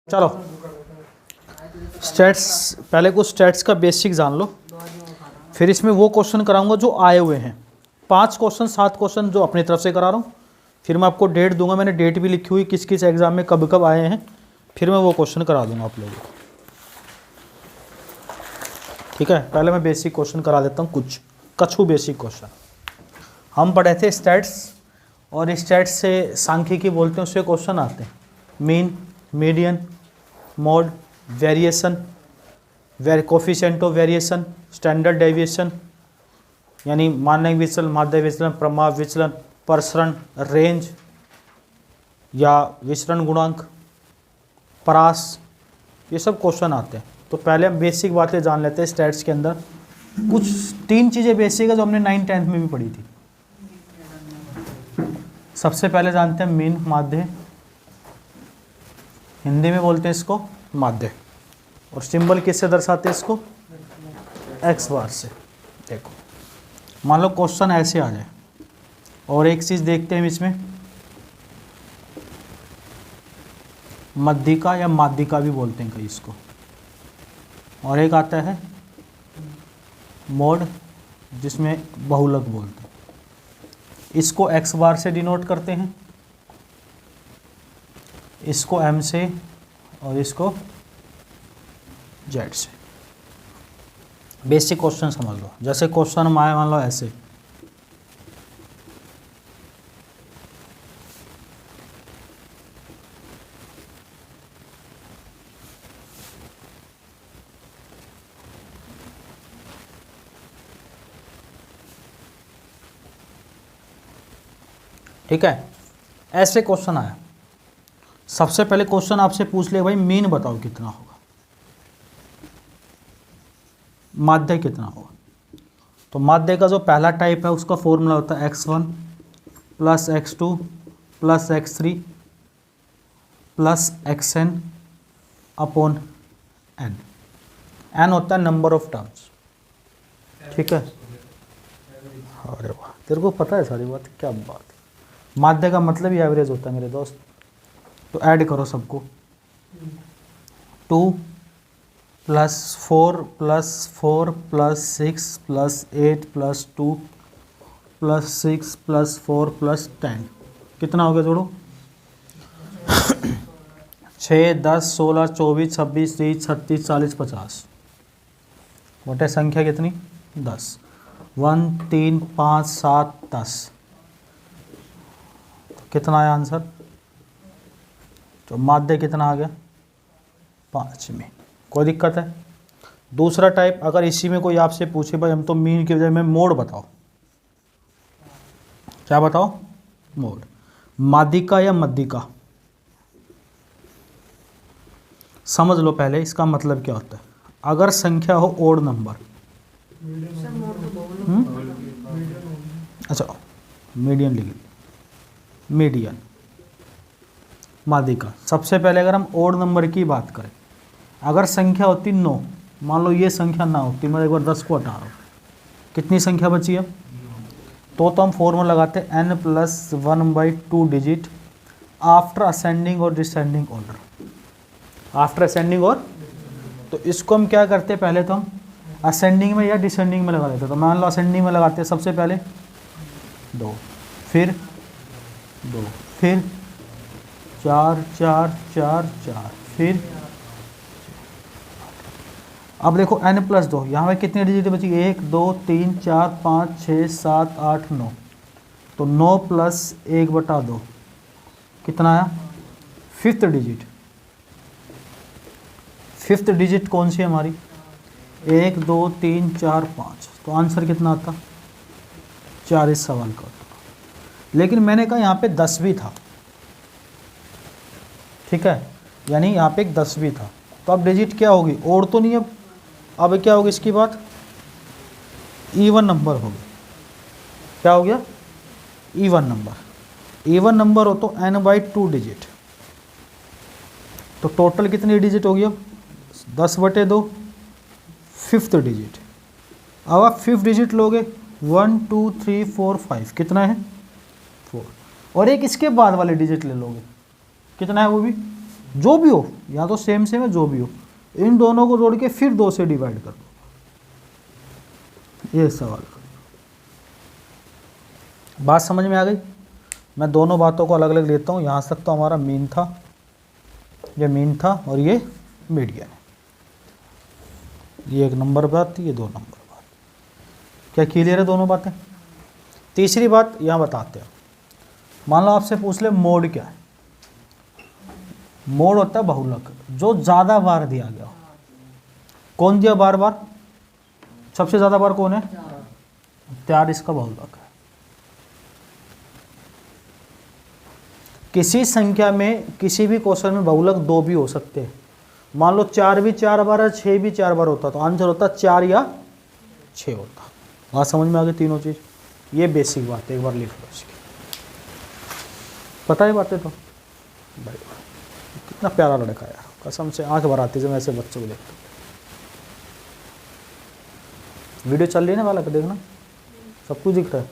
चलो स्टैट्स, पहले कुछ स्टैट्स का बेसिक जान लो, फिर इसमें वो क्वेश्चन कराऊंगा जो आए हुए हैं। 5 क्वेश्चन 7 क्वेश्चन जो अपनी तरफ से करा रहा हूँ, फिर मैं आपको डेट दूंगा, मैंने डेट भी लिखी हुई किस किस एग्जाम में कब कब आए हैं, फिर मैं वो क्वेश्चन करा दूंगा आप लोगों को। ठीक है, पहले मैं बेसिक क्वेश्चन करा देता हूँ, कुछ कछु बेसिक क्वेश्चन। हम पढ़े थे स्टैट्स, और स्टैट्स से सांख्यिकी बोलते हैं, उससे क्वेश्चन आते हैं mean, median, mode, variation, coefficient of variation, standard deviation यानी मानक विचलन, माध्य विचलन, प्रमाप विचलन, प्रसरण, रेंज या विचरण गुणांक, परास, ये सब क्वेश्चन आते हैं। तो पहले हम बेसिक बातें जान लेते हैं स्टैट्स के अंदर। कुछ 3 चीज़ें बेसिक है जो हमने 9th 10th में भी पढ़ी थी। सबसे पहले जानते हैं मीन, माध्य, हिंदी में बोलते हैं इसको माध्य, और सिंबल किससे दर्शाते हैं इसको, एक्स बार से। देखो मान लो क्वेश्चन ऐसे आ जाए, और एक चीज देखते हैं इसमें मध्यिका या माध्यिका भी बोलते हैं कई इसको, और एक आता है मोड जिसमें बहुलक बोलते हैं। इसको एक्स बार से डिनोट करते हैं, इसको एम से, और इसको जेड से। बेसिक क्वेश्चन समझ लो। जैसे क्वेश्चन में आए मान लो ऐसे, ठीक है, ऐसे क्वेश्चन आया। सबसे पहले क्वेश्चन आपसे पूछ ले भाई मीन बताओ कितना होगा, माध्य कितना होगा। तो माध्य का जो पहला टाइप है उसका फॉर्मूला होता है x1 plus x2 plus x3 plus xn upon n। n होता है नंबर ऑफ टर्म्स। ठीक है, अरे वाह, तेरे को पता है सारी बात, क्या बात है। माध्य का मतलब ही एवरेज होता है मेरे दोस्त। तो ऐड करो सबको, 2 plus 4 plus 4 plus 6 plus 8 plus 2 plus 6 plus 4 plus 10, कितना हो गया जोड़ो 6 10 16 24 26 30 36 40 50। बटे संख्या कितनी 10, 1 3 5 7 10, कितना आया आंसर। तो माध्य कितना आ गया 5 में। कोई दिक्कत है। दूसरा टाइप, अगर इसी में कोई आपसे पूछे भाई हम तो मीन की वजह में मोड बताओ, क्या बताओ, मोड, माध्यिका या मध्यिका। समझ लो पहले इसका मतलब क्या होता है। अगर संख्या हो ओड नंबर, अच्छा मीडियन लिख, मीडियन माध्यिका। सबसे पहले अगर हम ओड नंबर की बात करें, अगर संख्या होती 9, मान लो ये संख्या ना होती, मैं एक बार 10 को हटा रहा हूँ, कितनी संख्या बची अब, तो हम फॉर्मूला लगाते हैं n plus 1/2 digit after ascending और डिसेंडिंग ऑर्डर। आफ्टर असेंडिंग और, तो इसको हम क्या करते हैं, पहले तो हम असेंडिंग में या डिसेंडिंग में लगा देते हैं। तो मान लो असेंडिंग में लगाते हैं, सबसे पहले 2, फिर 2, फिर 4 4 4 4, फिर अब देखो n प्लस 2, यहाँ पे कितनी डिजिट बची, 1 2 3 4 5 6 7 8 9। तो 9 प्लस 1/2 कितना आया, 5th डिजिट। 5th डिजिट कौन सी है हमारी, 1 2 3 4 5। तो आंसर कितना आता, 4 इस सवाल का। लेकिन मैंने कहा यहाँ पे 10 भी था, ठीक है, यानी यहाँ पे एक 10 भी था। तो अब डिजिट क्या होगी, और तो नहीं, अब क्या होगी इसकी बात, इवन नंबर होगी। क्या हो गया, इवन नंबर। इवन नंबर हो तो n/2 डिजिट। तो टोटल कितनी डिजिट होगी अब, 10/2, 5th डिजिट। अब आप 5th डिजिट लोगे, 1 2 3 4 5, कितना है 4, और एक इसके बाद वाले डिजिट ले लोगे, कितना है वो भी जो भी हो, या तो सेम सेम है, जो भी हो, इन दोनों को जोड़ के फिर 2 से डिवाइड कर दो। ये सवाल, बात समझ में आ गई? मैं दोनों बातों को अलग अलग लेता हूँ। यहाँ तक तो हमारा मीन था, ये मीन था और ये मीडियन है। ये 1 नंबर बात थी, ये 2 नंबर बात। क्या क्लियर है दोनों बातें? तीसरी बात यहाँ बताते हैं। मान लो आपसे पूछ ले मोड क्या है। मोड होता है बहुलक, जो ज़्यादा बार दिया गया हो। कौन दिया बार बार? सबसे ज़्यादा बार कौन है? 4 इसका बहुलक है। किसी संख्या में किसी भी क्वेश्चन में बहुलक 2 भी हो सकते हैं। मान लो 4 भी 4 बार है, 6 भी 4 बार होता, तो आंसर होता 4 या 6 होता। बात समझ में आ गई तीनों चीज़? ये बेसिक बात है, एक बार लिख लो इसकी। पता है बातें तो भाई, कितना प्यारा लड़का है यार, कसम से आंख भर आती है जब ऐसे बच्चों को देखते। वीडियो चल रही है ना वाला का, देखना सब कुछ दिख रहा है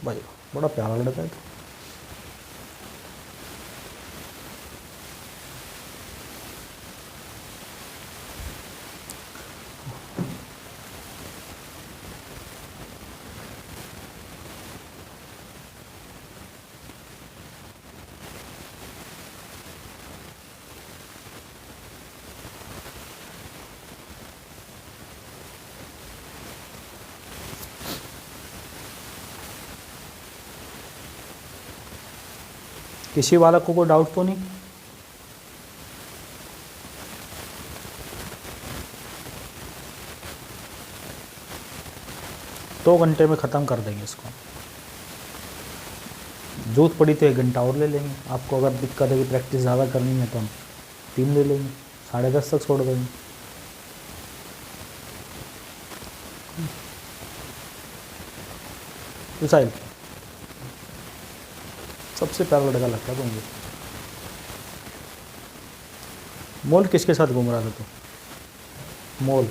भाई, बड़ा प्यारा लड़का है। किसी बालक को कोई डाउट तो नहीं? दो घंटे में ख़त्म कर देंगे इसको। जरूरत पड़ी तो 1 घंटा और ले लेंगे। आपको अगर दिक्कत है कि प्रैक्टिस ज़्यादा करनी है तो हम 3 ले लेंगे, 10:30 तक छोड़ देंगे। साहिल सबसे प्यारा लड़का लगता है तो मुझे। मोल किसके साथ घूम रहा था तू? मोल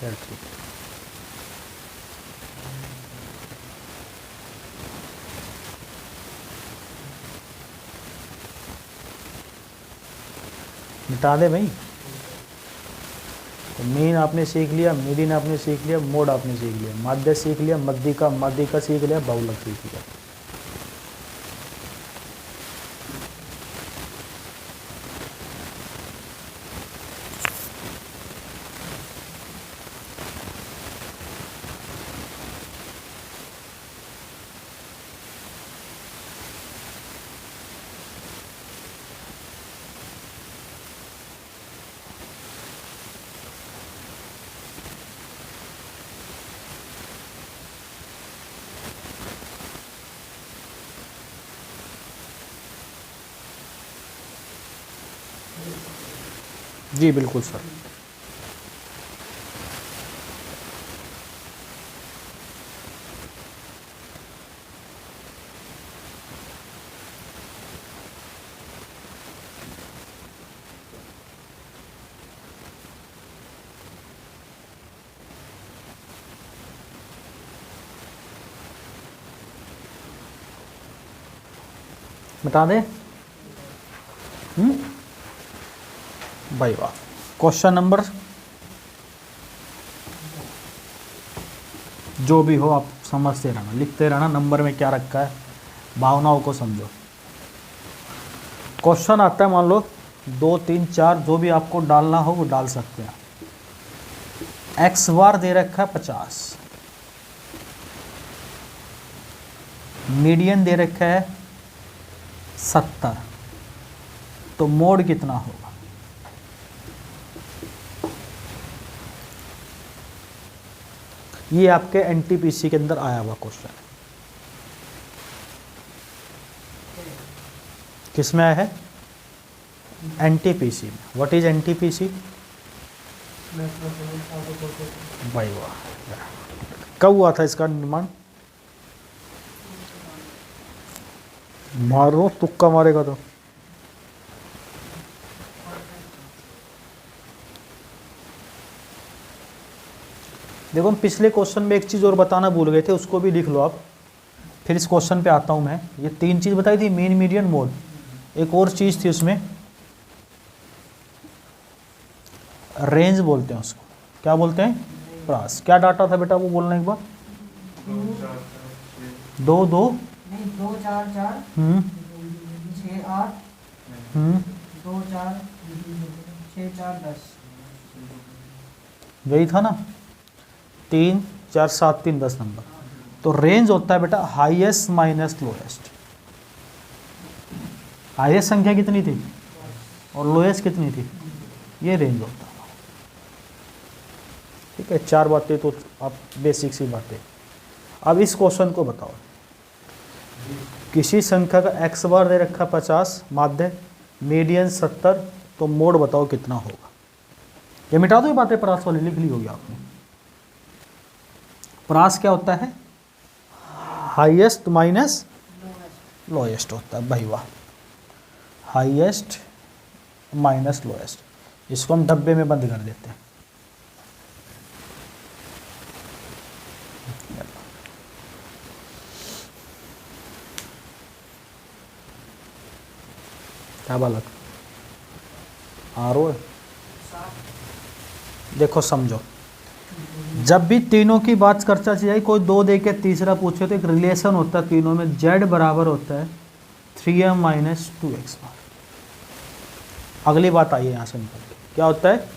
ठीक। मिटा दे भाई। तो मीन आपने सीख लिया, मीडियन आपने सीख लिया, मोड आपने सीख लिया, माध्य सीख लिया, मध्यिका सीख लिया, बहुलक सीख लिया। जी बिल्कुल सर। बता दे भाई वाह। क्वेश्चन नंबर जो भी हो आप समझते रहना, लिखते रहना, नंबर में क्या रखा है, भावनाओं को समझो। क्वेश्चन आता है, मान लो 2 3 4 जो भी आपको डालना हो वो डाल सकते हैं। एक्स बार दे रखा है 50, मीडियन दे रखा है 70, तो मोड कितना होगा? ये आपके एनटीपीसी के अंदर आया हुआ क्वेश्चन है। किस में आया है? एनटीपीसी में। What is NTPC? भाई वाह। कब हुआ था इसका निर्माण? मारो तुक्का मारेगा तो। देखो हम पिछले क्वेश्चन में एक चीज़ और बताना भूल गए थे, उसको भी लिख लो आप। फिर इस क्वेश्चन पे आता हूँ मैं। ये 3 चीज़ बताई थी, मीन, मीडियन, मोड। एक और चीज़ थी उसमें, रेंज बोलते हैं उसको। क्या बोलते हैं? प्रास। क्या डाटा था बेटा वो बोलना एक बार? 2 2 नहीं 2 4 4 हम्म 6 8 हम्म 2 4 6 4 10। यही था ना, 3 4 7 3 10 नंबर। तो रेंज होता है बेटा हाईएस्ट माइनस लोएस्ट। हाईएस्ट संख्या कितनी थी और लोएस्ट कितनी थी, ये रेंज होता है। ठीक है, 4 बातें तो आप बेसिक सी बातें। अब इस क्वेश्चन को बताओ, किसी संख्या का एक्स बार दे रखा 50, माध्य, मीडियन 70, तो मोड बताओ कितना होगा। ये मिटा दो ये बातें, प्रास वाली लिख ली होगी आपने। प्रास क्या होता है? हाईएस्ट माइनस लोएस्ट होता है भाई, वाह। Highest minus lowest. इसको हम डब्बे में बंद कर देते हैं। क्या बालक आ रो है? देखो समझो, जब भी तीनों की बात चर्चा की जाए, कोई 2 दे के तीसरा पूछे तो एक रिलेशन होता है तीनों में, z बराबर होता है 3m माइनस 2x बार। अगली बात आई है यहाँ से निकल के, क्या होता है?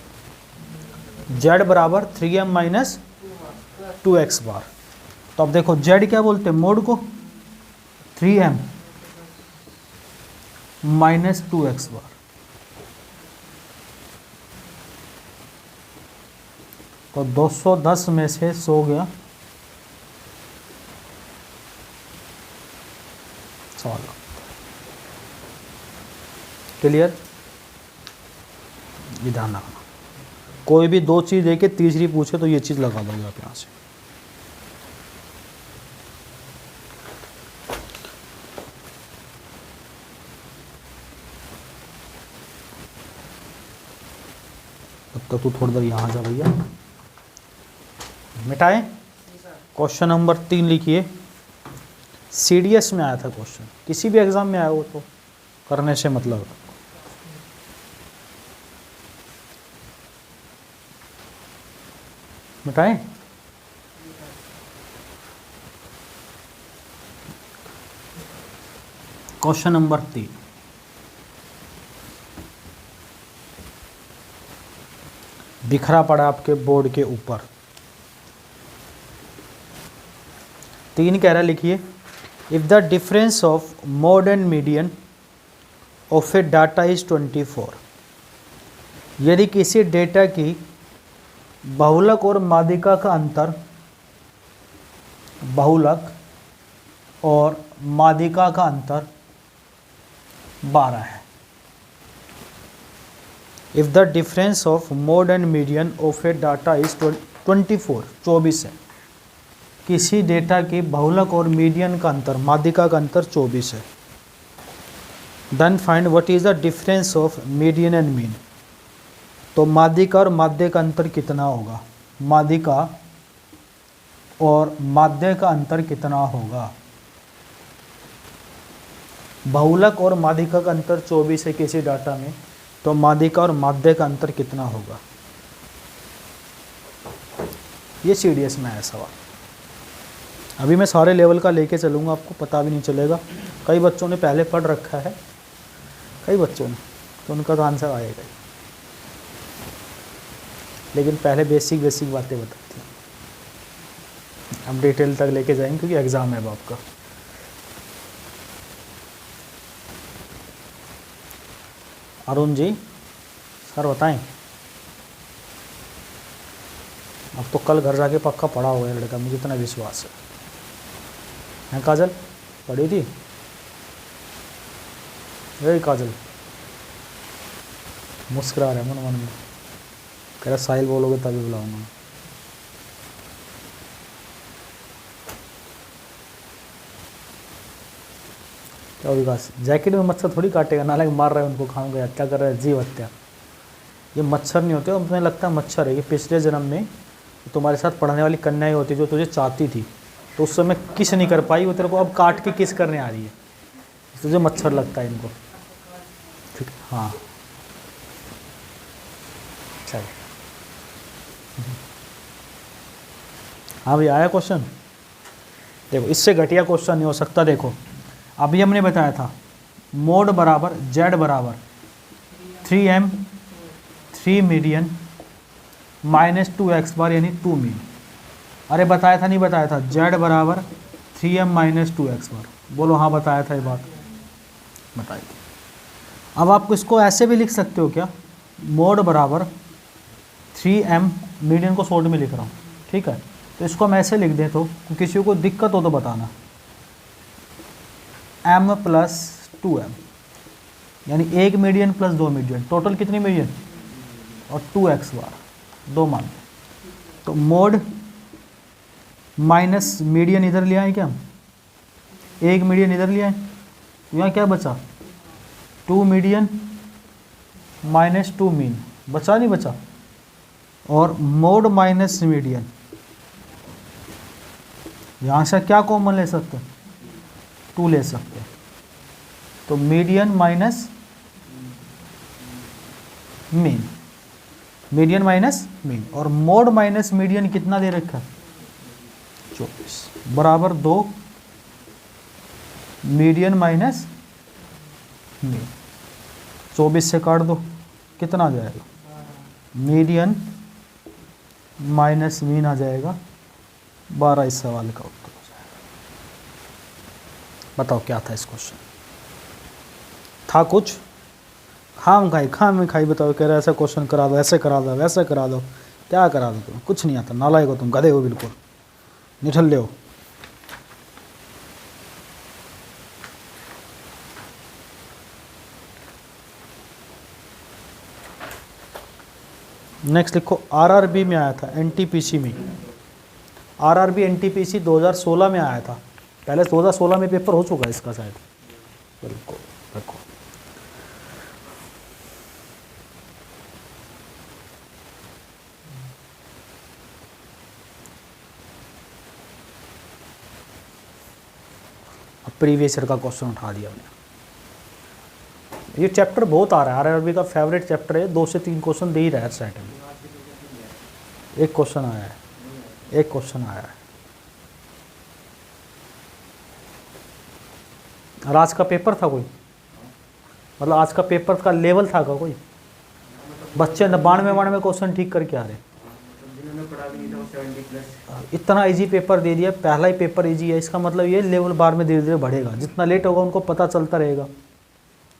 z बराबर 3m माइनस 2x बार। तो अब देखो z क्या बोलते हैं मोड को? 3m माइनस 2x बार। तो 210 में से 100 गया, सवाल। क्लियर? ये ध्यान रखना, कोई भी 2 चीज़ देके तीसरी पूछे तो ये चीज़ लगा दोगे आप यहाँ से। तब तक तू थोड़ी देर यहाँ जा भैया। मिटाएं। क्वेश्चन नंबर 3 लिखिए। CDS में आया था क्वेश्चन, किसी भी एग्जाम में आया हो तो करने से मतलब है। मिटाएं। क्वेश्चन नंबर 3, बिखरा पड़ा आपके बोर्ड के ऊपर। 3 कह रहा, लिखिए। If the difference of mode and median of A data is 24, यदि किसी डेटा की बहुलक और माध्यिका का अंतर, बहुलक और माध्यिका का अंतर 12 है। If the difference of mode and median of A data is 24, 24 है। किसी डेटा की बहुलक और मीडियन का अंतर, माध्यिका का अंतर 24 है। Then find what is the difference of median and mean. तो माध्यिका और माध्य का अंतर कितना होगा? माध्यिका और माध्य का अंतर कितना होगा? बहुलक और माध्यिका का अंतर 24 है किसी डाटा में, तो माध्यिका और माध्य का अंतर कितना होगा? ये CDS में है सवाल। अभी मैं सारे लेवल का लेके चलूँगा, आपको पता भी नहीं चलेगा। कई बच्चों ने पहले पढ़ रखा है, कई बच्चों ने, तो उनका तो आंसर आएगा ही। लेकिन पहले बेसिक बातें बताती हैं, अब डिटेल तक लेके जाएंगे क्योंकि एग्ज़ाम है अब आपका। अरुण जी, सर बताएं। अब तो कल घर जाके पक्का पढ़ा होगा लड़का, मुझे इतना विश्वास है। काजल पढ़ी थी? यही काजल मुस्कुरा रहा है मन में, कह रहा साहिल बोलोगे तभी बुलाऊंगा। क्या विकास, जैकेट में मच्छर थोड़ी काटेगा, नालायक मार रहे हैं उनको, खाऊंगा, हत्या कर रहे हैं, जीव हत्या। ये मच्छर नहीं होते, मुझे लगता है मच्छर है। ये पिछले जन्म में तुम्हारे साथ पढ़ने वाली कन्या ही होती जो तुझे चाहती थी, तो उस समय किस नहीं कर पाई, वो तेरे को अब काट के किस करने आ रही है, तुझे मच्छर लगता है इनको। ठीक, हाँ चल। हाँ भाई आया क्वेश्चन। देखो इससे घटिया क्वेश्चन नहीं हो सकता। देखो अभी हमने बताया था मोड बराबर जेड बराबर 3m 3 मीडियन माइनस 2x बार यानी 2 मीन। अरे बताया था नहीं बताया था, जेड बराबर 3m माइनस 2x बार। बोलो हाँ बताया था ये बात, बताई थी। अब आप इसको ऐसे भी लिख सकते हो क्या, मोड बराबर 3m, मीडियन को शॉर्ट में लिख रहा हूँ, ठीक है। तो इसको हम ऐसे लिख दें, तो किसी को दिक्कत हो तो बताना, m प्लस 2m यानी 1 मीडियन प्लस 2 मीडियन, टोटल कितनी मीडियन, और 2x बार, 2 मान। तो मोड माइनस मीडियन इधर ले आए क्या हम, 1 मीडियन इधर ले आए, तो यहाँ क्या बचा 2 मीडियन माइनस 2 मीन, बचा नहीं बचा। और मोड माइनस मीडियन, यहाँ से क्या कॉमन ले सकते हैं, 2 ले सकते हैं। तो median minus mean, median minus mean, और मोड माइनस मीडियन कितना दे रखा है 24 बराबर 2 मीडियन माइनस मीन। 24 से काट दो कितना आ जाएगा, मीडियन माइनस मीन आ जाएगा 12। इस सवाल का उत्तर हो जाएगा। बताओ क्या था इस क्वेश्चन, था कुछ खाम खाई बताओ, कह रहे ऐसा क्वेश्चन करा दो, ऐसे करा दो, वैसे करा दो, क्या करा दो तुम्हें, कुछ नहीं आता, नालायक हो तुम, गधे हो बिल्कुल, निठल्ले हो। नेक्स्ट लिखो, आरआरबी में आया था, एनटीपीसी में, आरआरबी एनटीपीसी 2016 में आया था, पहले 2016 में पेपर हो चुका है इसका शायद, बिल्कुल देखो। प्रीवियस ईयर का क्वेश्चन उठा दिया हमने। ये चैप्टर बहुत आ रहा है, आरआरबी का फेवरेट चैप्टर है, 2 से 3 क्वेश्चन दे ही रहा है सेट में। एक क्वेश्चन आया है, एक क्वेश्चन आया है। और आज का पेपर था कोई, मतलब आज का पेपर का लेवल था का कोई, बच्चे 92 क्वेश्चन ठीक करके आ रहे। इतना इजी पेपर दे दिया, पहला ही पेपर इजी है, इसका मतलब ये लेवल बार में धीरे धीरे बढ़ेगा, जितना लेट होगा उनको पता चलता रहेगा,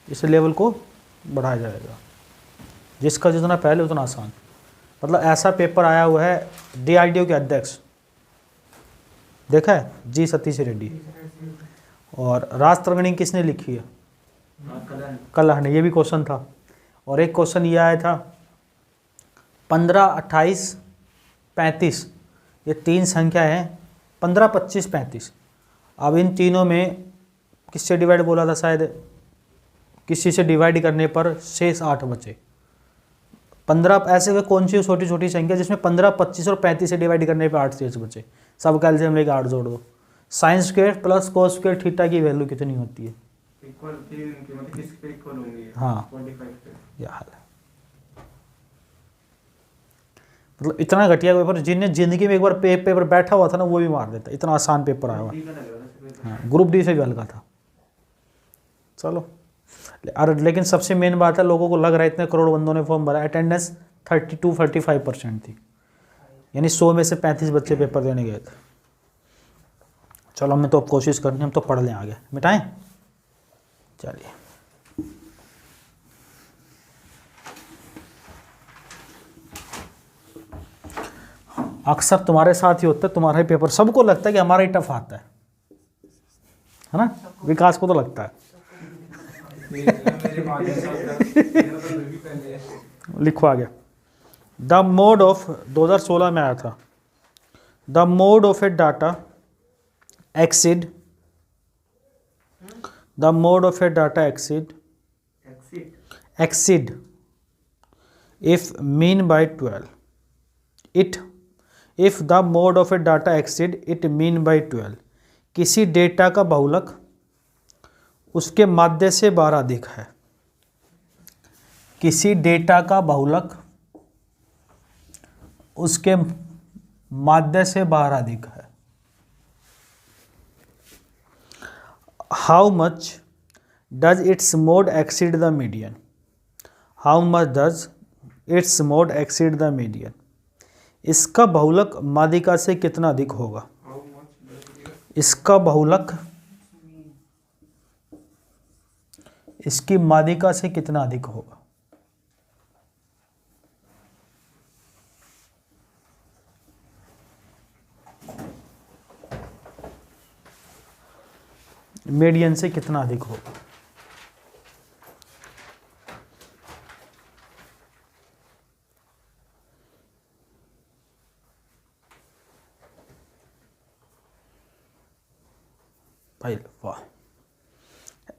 इस लेवल को बढ़ाया जाएगा, जिसका जितना पहले उतना आसान। मतलब ऐसा पेपर आया हुआ है DRDO के अध्यक्ष, देखा है, जी सतीश रेड्डी, और राजतरंगिणी किसने लिखी है, कलह ने, ये भी क्वेश्चन था। और एक क्वेश्चन ये आया था 15, 28, 35, ये 3 संख्या है, 15, 25, 35। अब इन तीनों में किससे डिवाइड बोला था, शायद किसी से डिवाइड करने पर शेष 8 बचे। 15 ऐसे वे कौन सी छोटी छोटी संख्या जिसमें 15, 25 और 35 से डिवाइड करने पर 8 शेष बचे, सब कैल्शियम लेके 8 जोड़ दो। Sine square plus cos square theta की वैल्यू कितनी होती है, हाँ यह हाल है। मतलब इतना घटिया पेपर, जिन्हें जिंदगी में एक बार पेपर बैठा हुआ था ना, वो भी मार देता, इतना आसान पेपर आया हुआ। हाँ ग्रुप डी से भी हल्का था। चलो, लेकिन सबसे मेन बात है, लोगों को लग रहा है इतने करोड़ बंदों ने फॉर्म भरा, अटेंडेंस 32-35% थी, यानी 100 में से 35 बच्चे पेपर देने गए थे। चलो हमें तो अब कोशिश करनी है, हम तो पढ़ लें आगे, मिटाएं, चलिए। अक्सर तुम्हारे साथ ही होता है, तुम्हारा ही पेपर, सबको लगता है कि हमारा ही टफ आता है ना, विकास को तो लगता है। लिखो आगे, द मोड ऑफ 2016 में आया था, the mode of A data exceed, the mode of A data exceed if mean by 12, it if the mode of A data exceed it mean by 12, किसी डेटा का बहुलक उसके माध्य से 12 अधिक है। किसी डेटा का बहुलक उसके माध्य से 12 अधिक है। How much does it's mode exceed the median, how much does it's mode exceed the median, इसका बहुलक माध्यिका से कितना अधिक होगा। इसका बहुलक इसकी माध्यिका से कितना अधिक होगा। मीडियन से कितना अधिक होगा। भाई वाह,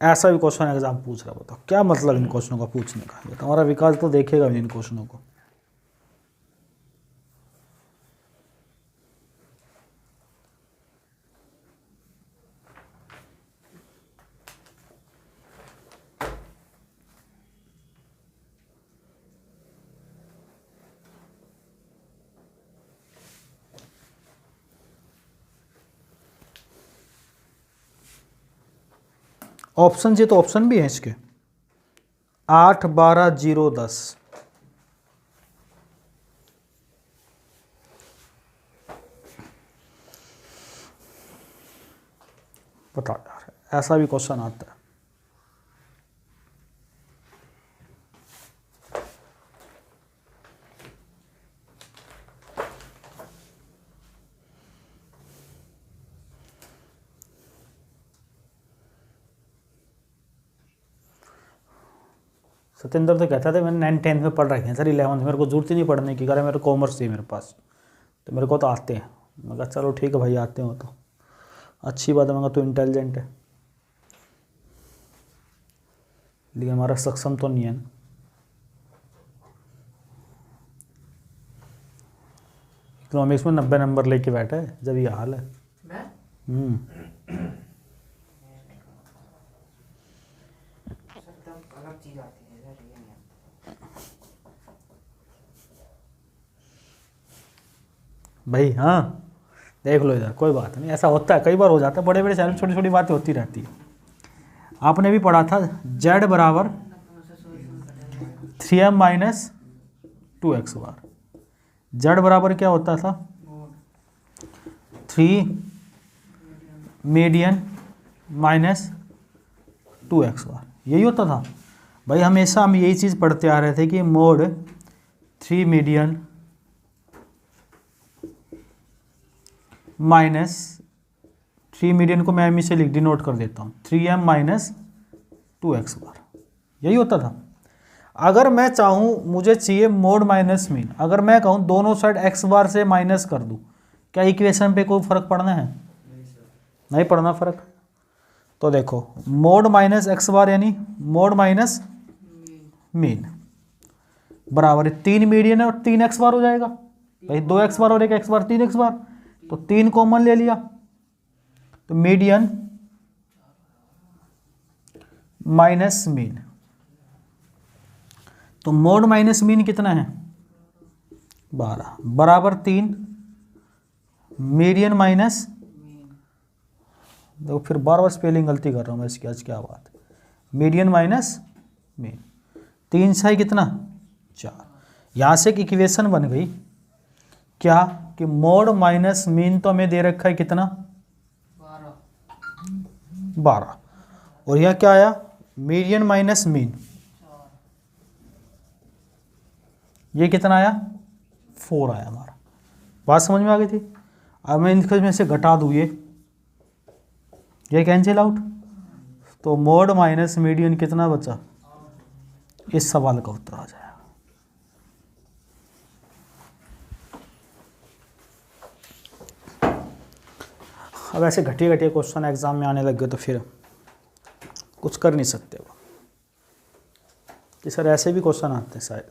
ऐसा भी क्वेश्चन एग्जाम पूछ रहा, बताओ क्या मतलब इन क्वेश्चनों का पूछने का। ये तुम्हारा विकास तो देखेगा इन क्वेश्चनों को। ऑप्शन से तो ऑप्शन भी है इसके 8, 12, 0, 10। बता यार, ऐसा भी क्वेश्चन आता है। सत्येंद्र तो कहता था मैंने 9, 10 में पढ़ रखे हैं सर, 11 मेरे को जरूरत ही नहीं पढ़ने की, कह मेरे कॉमर्स थी मेरे पास, तो मेरे को तो आते हैं। मैं कहा चलो ठीक है भाई, आते हो तो अच्छी बात है। मैं कहा तू इंटेलिजेंट है, लेकिन हमारा सक्षम तो नहीं है ना। इकोनॉमिक्स में 90 नंबर लेके बैठा है जब ये हाल है। भाई हाँ, देख लो इधर, कोई बात नहीं, ऐसा होता है, कई बार हो जाता है, बड़े बड़े शहर में छोटी छोटी बातें होती रहती है। आपने भी पढ़ा था z बराबर 3m माइनस 2x बार। z बराबर क्या होता था, 3 मीडियन माइनस 2x बार, यही होता था भाई। हमेशा हम यही चीज़ पढ़ते आ रहे थे कि मोड 3 मीडियन माइनस 3 मीडियन को मैं एम से लिख डिनोट कर देता हूँ 3m माइनस 2x बार, यही होता था। अगर मैं चाहूँ, मुझे चाहिए मोड माइनस मीन, अगर मैं कहूँ दोनों साइड x बार से माइनस कर दूँ, क्या इक्वेशन पे कोई फर्क पड़ना है? नहीं पड़ना फर्क। तो देखो मोड माइनस x बार यानी मोड माइनस मीन बराबर है 3 मीडियन है और 3x बार हो जाएगा भाई, 2x बार और 1x बार, 3x बार, तो 3 कॉमन ले लिया, तो मीडियन माइनस मीन। तो मोड माइनस मीन कितना है 12 बराबर 3 मीडियन माइनस, देखो फिर बार बार स्पेलिंग गलती कर रहा हूँ मैं इसकी, आज क्या बात है, मीडियन माइनस मीन, 3 6 कितना 4। यहाँ से एक इक्वेशन बन गई क्या कि मोड माइनस मीन तो हमें दे रखा है कितना 12, और यह क्या आया मीडियन माइनस मीन, ये कितना आया 4 आया हमारा। बात समझ में आ गई थी। अब मैं इनमें से घटा दूँ ये कैंसिल आउट, तो मोड माइनस मीडियन कितना बचा, इस सवाल का उत्तर आ जाएगा। अब ऐसे घटिया घटिया क्वेश्चन एग्जाम में आने लग गए तो फिर कुछ कर नहीं सकते वो कि सर ऐसे भी क्वेश्चन आते हैं शायद।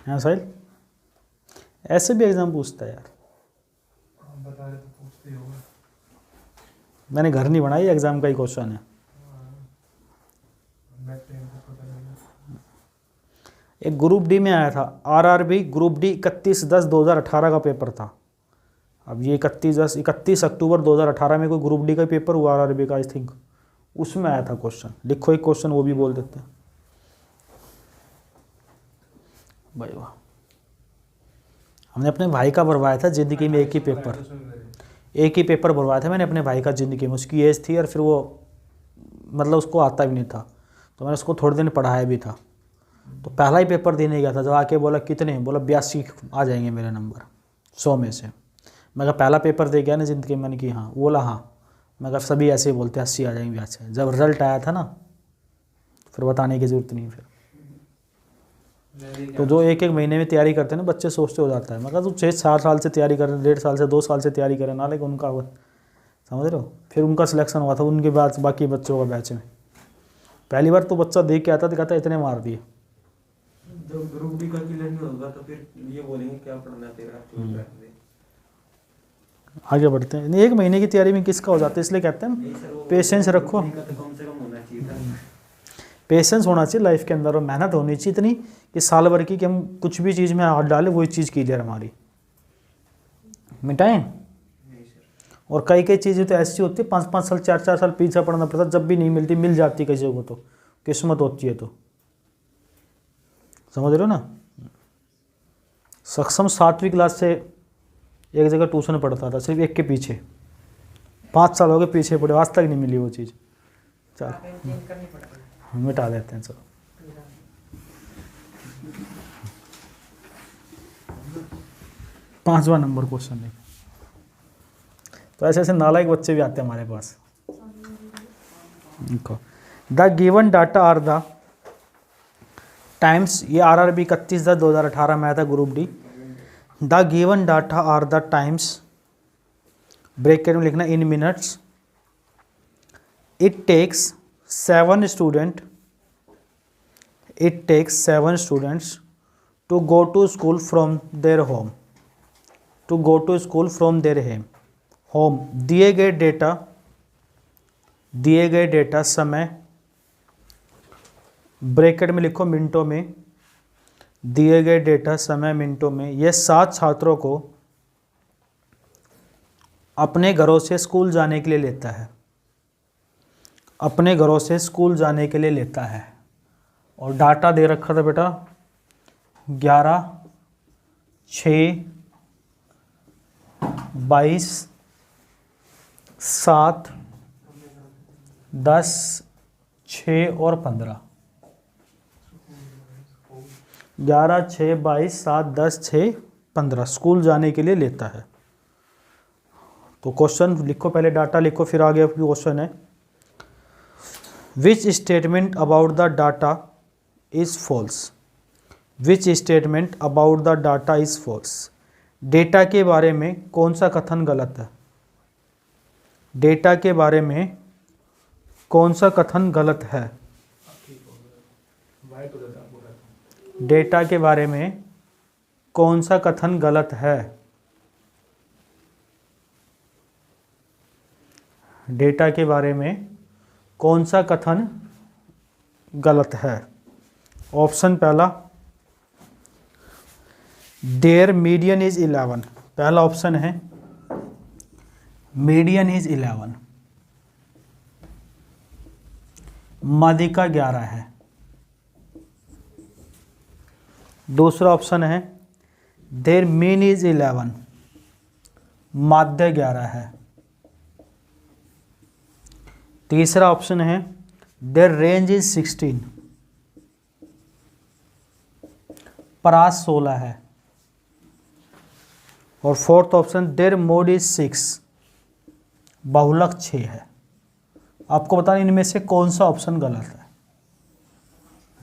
हाँ साहिल, ऐसे भी एग्जाम पूछता है यार। बता रहे तो पूछते ही होगा। मैंने घर नहीं बनाई, एग्जाम का ही क्वेश्चन है। बैक टाइम को पता लगेगा। एक ग्रुप डी में आया था, आरआरबी ग्रुप डी 31/10/2018 का पेपर था। अब ये 31 अक्टूबर 2018 में कोई ग्रुप डी का पेपर हुआ आरआरबी का, आई थिंक उसमें आया था क्वेश्चन। लिखो एक क्वेश्चन वो भी बोल देते हैं भाई वाह। हमने अपने भाई का भरवाया था ज़िंदगी में एक ही पेपर, एक ही पेपर भरवाया था मैंने अपने भाई का ज़िंदगी में। उसकी एज थी और फिर वो मतलब उसको आता भी नहीं था, तो मैंने उसको थोड़े दिन पढ़ाया भी था। तो पहला ही पेपर देने गया था, जब आके बोला कितने, बोला 82 आ जाएंगे मेरे नंबर 100 में से। मैं कहा पहला पेपर दे गया ना ज़िंदगी में? मैंने कि हाँ। बोला हाँ। मैं कहा सभी ऐसे ही बोलते हैं 80 आ जाएंगे 82। जब रिजल्ट आया था ना, फिर बताने की ज़रूरत नहीं। फिर तो जो एक एक महीने में तैयारी करते हैं ना बच्चे, सोचते हो जाता है। मैं कहा तू 6-4 साल से तैयारी कर, 1.5 साल से 2 साल से तैयारी करे ना, लेकिन उनका समझ रहे हो। फिर उनका सिलेक्शन हुआ था, उनके बाद बाकी बच्चों का बैच में। पहली बार तो बच्चा देख के आता तो कहता इतने मार दिए। जब ग्रुप डी का क्लियर नहीं होगा तो फिर ये बोलेंगे क्या पढ़ना तेरा, चुप रह दे। आगे बढ़ते हैं। नहीं, 1 महीने की तैयारी में किसका हो जाता है, इसलिए कहते हैं पेशेंस रखो। ग्रुप डी का तो कम से कम होना चाहिए था। पेशेंस होना चाहिए लाइफ के अंदर, और मेहनत होनी चाहिए इतनी कि साल भर की कि हम कुछ भी चीज़ में हाथ डालें वही चीज़ क्लियर हमारी मिटाएं। नहीं सर। और कई कई चीज़ें तो ऐसी होती है 5-5 साल 4-4 साल पीछे पड़ना पड़ता, जब भी नहीं मिलती, मिल जाती किसी को, तो किस्मत होती है। तो समझ रहे हो ना। सक्षम 7वीं क्लास से एक जगह ट्यूशन पढ़ता था, सिर्फ एक के पीछे 5 साल हो गए पीछे पड़े, आज तक नहीं मिली वो चीज़। चल चेंज करनी पड़ेगी। मिटा देते हैं। चलो 5वां नंबर क्वेश्चन है। तो ऐसे ऐसे नालायक बच्चे भी आते हैं हमारे पास। देखो, the given data are the times, ये आरआरबी 31/10/2018 में आया था group D. The given data are the times, bracket में लिखना in minutes, it takes 7 students to go to school from their home, home। दिए गए डेटा समय, ब्रैकेट में लिखो मिनटों में, दिए गए डेटा समय मिनटों में। ये 7 छात्रों को अपने घरों से स्कूल जाने के लिए लेता है, अपने घरों से स्कूल जाने के लिए लेता है। और डाटा दे रखा था बेटा 11, 6, 22, 7, 10, 6 और 15। 11, 6, 22, 7, 10, 6, 15 स्कूल जाने के लिए लेता है। तो क्वेश्चन लिखो, पहले डाटा लिखो फिर आगे क्वेश्चन है। Which statement about the data is false, which statement about the data is false. Data के बारे में कौन सा कथन गलत है, डेटा के बारे में कौन सा कथन गलत है, डेटा के बारे में कौन सा कथन गलत है, डेटा के बारे में कौन सा कथन गलत है। ऑप्शन पहला, देयर मीडियन इज 11, पहला ऑप्शन है मीडियन इज 11, माध्यिका 11 है। दूसरा ऑप्शन है देयर मीन इज 11, माध्य 11 है। तीसरा ऑप्शन है देयर रेंज इज 16, परास 16 है। और fourth option their mode is 6, बहुलक 6 है। आपको बताना इनमें से कौन सा ऑप्शन गलत है।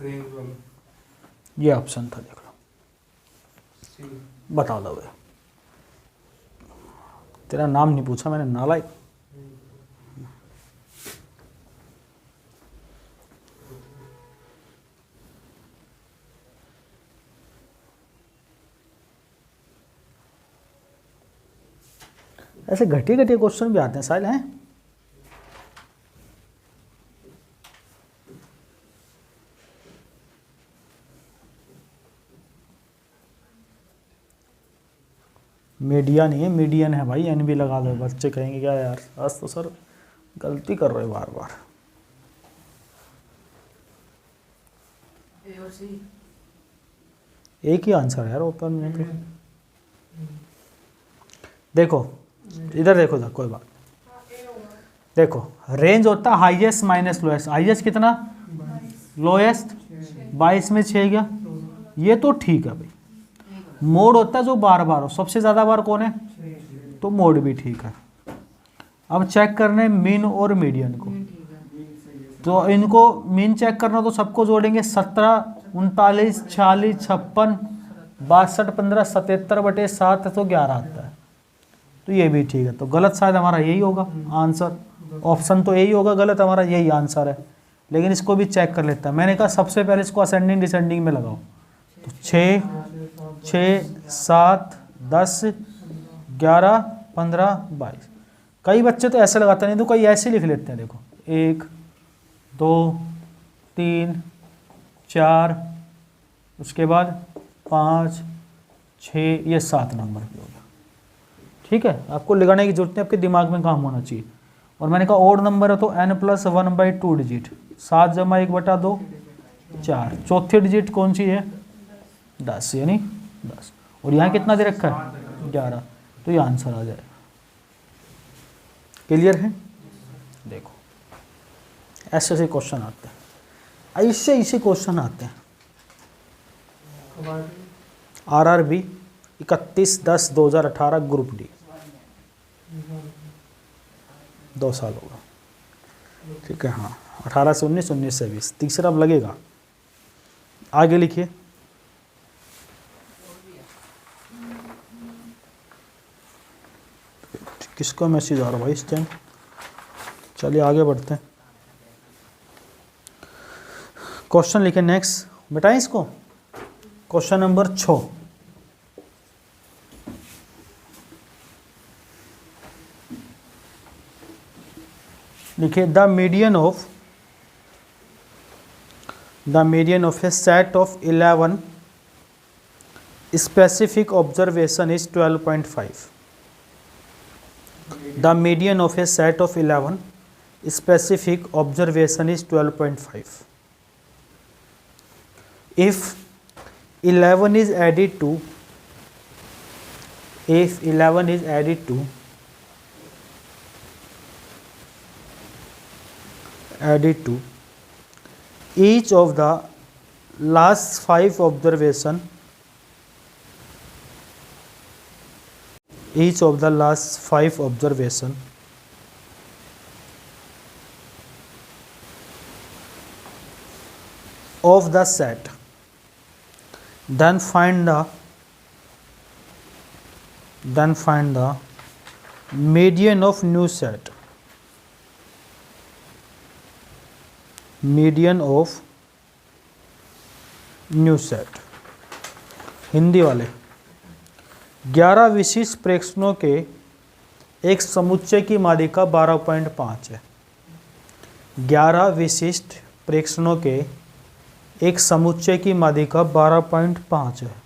रेंज वाला ये ऑप्शन था, देख लो, सी। बता दो भाई। तेरा नाम नहीं पूछा मैंने, नालायक। ऐसे घटिया घटिया क्वेश्चन भी आते हैं साहिल हैं। मीडियन नहीं है, मीडियन है भाई, एन भी लगा दो। बच्चे कहेंगे क्या यार, आज तो सर गलती कर रहे हो बार बार। ए और सी। एक ही आंसर है यार ओपन में तो। देखो इधर देखो था, कोई बात। देखो रेंज होता है हाईएस्ट माइनस लोएस्ट। हाईएस्ट कितना, लोएस्ट 22 में 6 गया, ये तो ठीक है भाई। मोड होता है जो बार बार हो, सबसे ज़्यादा बार कौन है, तो मोड भी ठीक है। अब चेक करने मीन और मीडियन को, तो इनको मीन चेक करना तो सबको जोड़ेंगे। 17, 39, 46, 56, 62, 15, 77/7 तो 11 आता है, तो ये भी ठीक है। तो गलत शायद हमारा यही होगा आंसर, ऑप्शन तो यही होगा गलत, हमारा यही आंसर है। लेकिन इसको भी चेक कर लेता है। मैंने कहा सबसे पहले इसको असेंडिंग डिसेंडिंग में लगाओ, तो 6, 7, 10, 11, 15, 22। कई बच्चे तो ऐसे लगाते नहीं, तो कई ऐसे लिख लेते हैं। देखो 1, 2, 3, 4, उसके बाद 5, 6, ये 7 नंबर पे हो गया। ठीक है, आपको लगाने की जरूरत नहीं, आपके दिमाग में काम होना चाहिए। और मैंने कहा ओड नंबर है तो n+1/2 डिजिट, 7 + 1/2 4। चौथी डिजिट कौन सी है, 10, यानी 10। और यहाँ कितना दे रखा है, 11, तो ये आंसर आ जाएगा। क्लियर है। देखो ऐसे ऐसे क्वेश्चन आते हैं, ऐसे ऐसे क्वेश्चन आते हैं। RRB 31/10/2018 ग्रुप डी, 2 साल होगा। ठीक है, हाँ 18 से 19, 19 से 20, तीसरा अब लगेगा। आगे लिखिए। किसका मैसेज आ रहा है भाई इस टाइम। चलिए आगे बढ़ते हैं। क्वेश्चन लिखे नेक्स्ट, बेटा इसको क्वेश्चन नंबर 6। लिखिए the median of A set of 11 specific observation is 12.5। The median of a set of 11 specific observation is 12.5. If 11 is added to each of the last 5 observation, of the set, then find the median of new set. Hindi वाले 11 विशिष्ट प्रेक्षणों के एक समुच्चय की माध्यिका 12.5 है। 11 विशिष्ट प्रेक्षणों के एक समुच्चय की माध्यिका 12.5 है।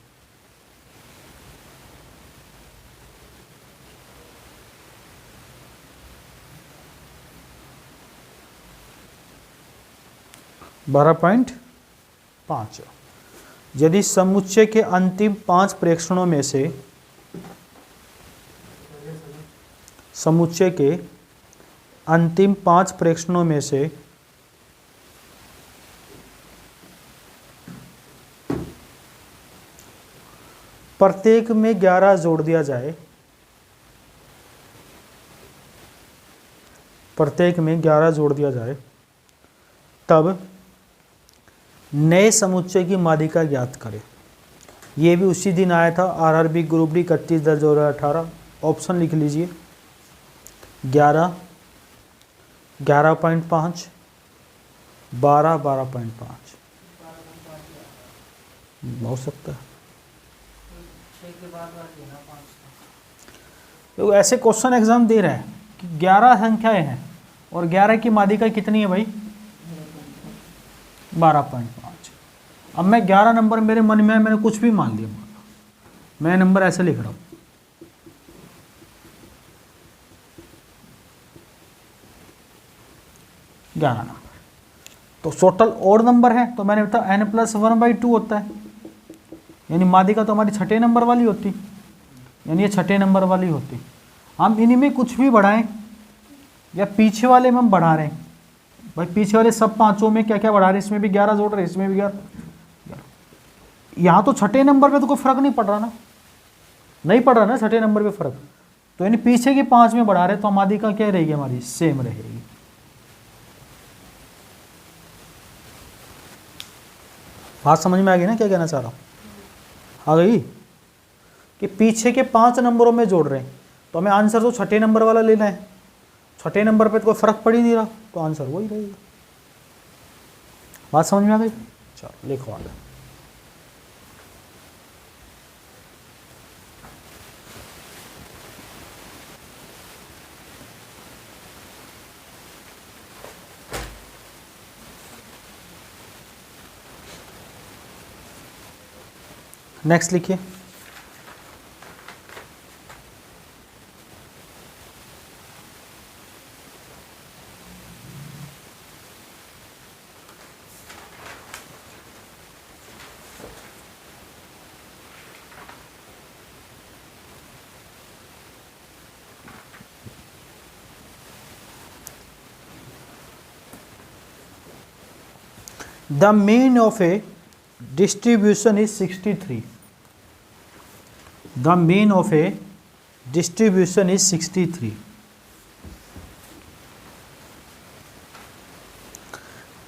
यदि समुच्चय के अंतिम 5 प्रेक्षणों में से प्रत्येक में 11 जोड़ दिया जाए, तब नए समुच्चय की माध्यिका ज्ञात करें। ये भी उसी दिन आया था, RRB ग्रुप डी 31/10/2018। ऑप्शन लिख लीजिए 11, 11.5, 12, 12.5 हो सकता है। तो ऐसे क्वेश्चन एग्जाम दे रहा है कि 11 संख्याएं हैं और 11 की माध्यिका कितनी है भाई 12.5। अब मैं 11 नंबर मेरे मन में है, मैंने कुछ भी मान लिया, मैं नंबर ऐसे लिख रहा हूँ, ग्यारह नंबर, तो टोटल ओड नंबर है, तो मैंने बताया n+1/2 होता है, यानी माध्यिका तो हमारी छठे नंबर वाली होती, यानी ये छठे नंबर वाली होती। हम इन्हीं में कुछ भी बढ़ाएं या पीछे वाले में हम बढ़ा रहे हैं, भाई पीछे वाले सब पांचों में क्या क्या बढ़ा रहे हैं, इसमें भी 11 जोड़ रहे हैं, इसमें भी 11, यहाँ तो छठे नंबर पे तो कोई फर्क नहीं पड़ रहा ना, नहीं पड़ रहा ना छठे नंबर पे फर्क, तो यानी पीछे के 5 में बढ़ा रहे, तो माध्यिका क्या रहेगी हमारी, सेम रहेगी। बात समझ में आ गई ना क्या कहना चाह रहा हूँ, आ गई, कि पीछे के 5 नंबरों में जोड़ रहे हैं, तो हमें आंसर तो छठे नंबर वाला लेना है, छठे नंबर पे तो कोई फर्क पड़ ही नहीं रहा, तो आंसर वही रहेगा। बात समझ में आ गई, चलो लिखो आगे। नेक्स्ट लिखिए, the mean of a distribution is 63. The mean of a distribution is 63.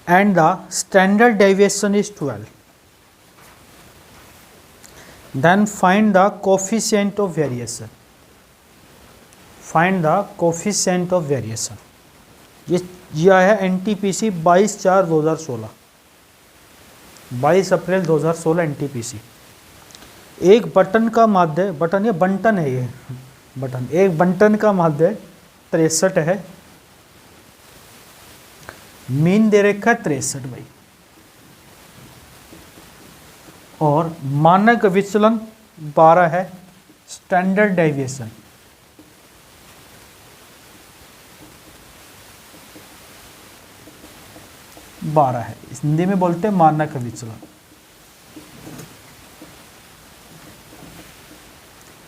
And the standard deviation is 12. Then find the coefficient of variation. Find the coefficient of variation. ये यह है NTPC 22/4/2016, 22 अप्रैल 2016 NTPC। एक button का माध्य, button या बंटन है, ये button, एक बंटन का माध्य 63 है, मीन दे रखा है 63 भाई, और मानक विचलन 12 है, स्टैंडर्ड डेविएशन 12 है, हिंदी में बोलते हैं मानक विचलन।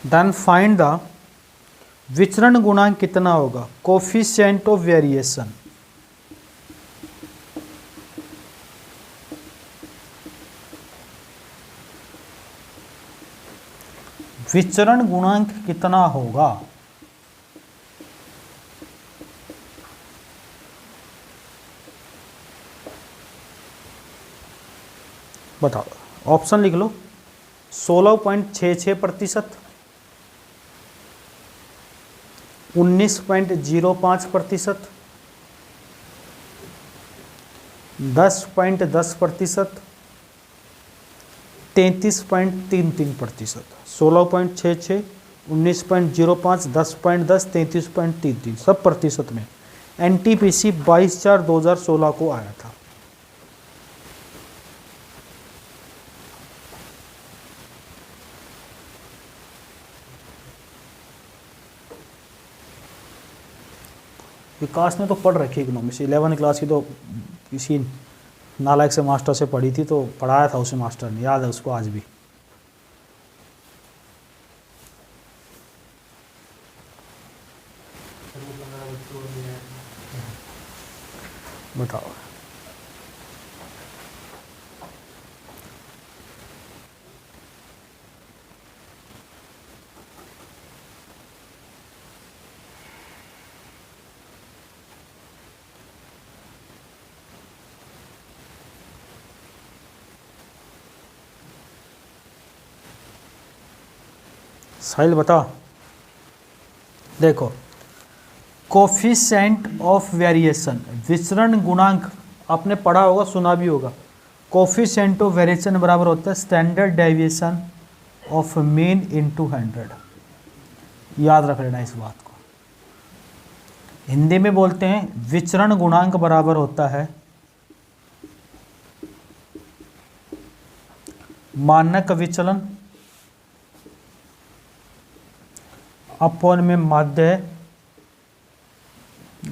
देन फाइंड द विचरण गुणांक कितना होगा, कोफिशिएंट ऑफ वेरिएशन। विचरण गुणांक कितना होगा, बताओ, ऑप्शन लिख लो, 16.66%, 19.05%, 10.10%, 33.33%। 16.66, 19.05, 10.10, 33.33 सब प्रतिशत में NTPC 22/4/2016 को आया था। विकास ने तो पढ़ रखी इकोनॉमिक्स, 11 क्लास की तो किसी नालायक से मास्टर से पढ़ी थी, तो पढ़ाया था उसे मास्टर ने, याद है उसको आज भी। बताओ, साहिल बता। देखो, कोफिशिएंट ऑफ वेरिएशन, विचरण गुणांक आपने पढ़ा होगा, सुना भी होगा। कोफिशिएंट ऑफ वेरिएशन बराबर होता है standard deviation of mean into 100। याद रख लेना इस बात को। हिंदी में बोलते हैं विचरण गुणांक बराबर होता है मानक विचलन अपॉन में माध्य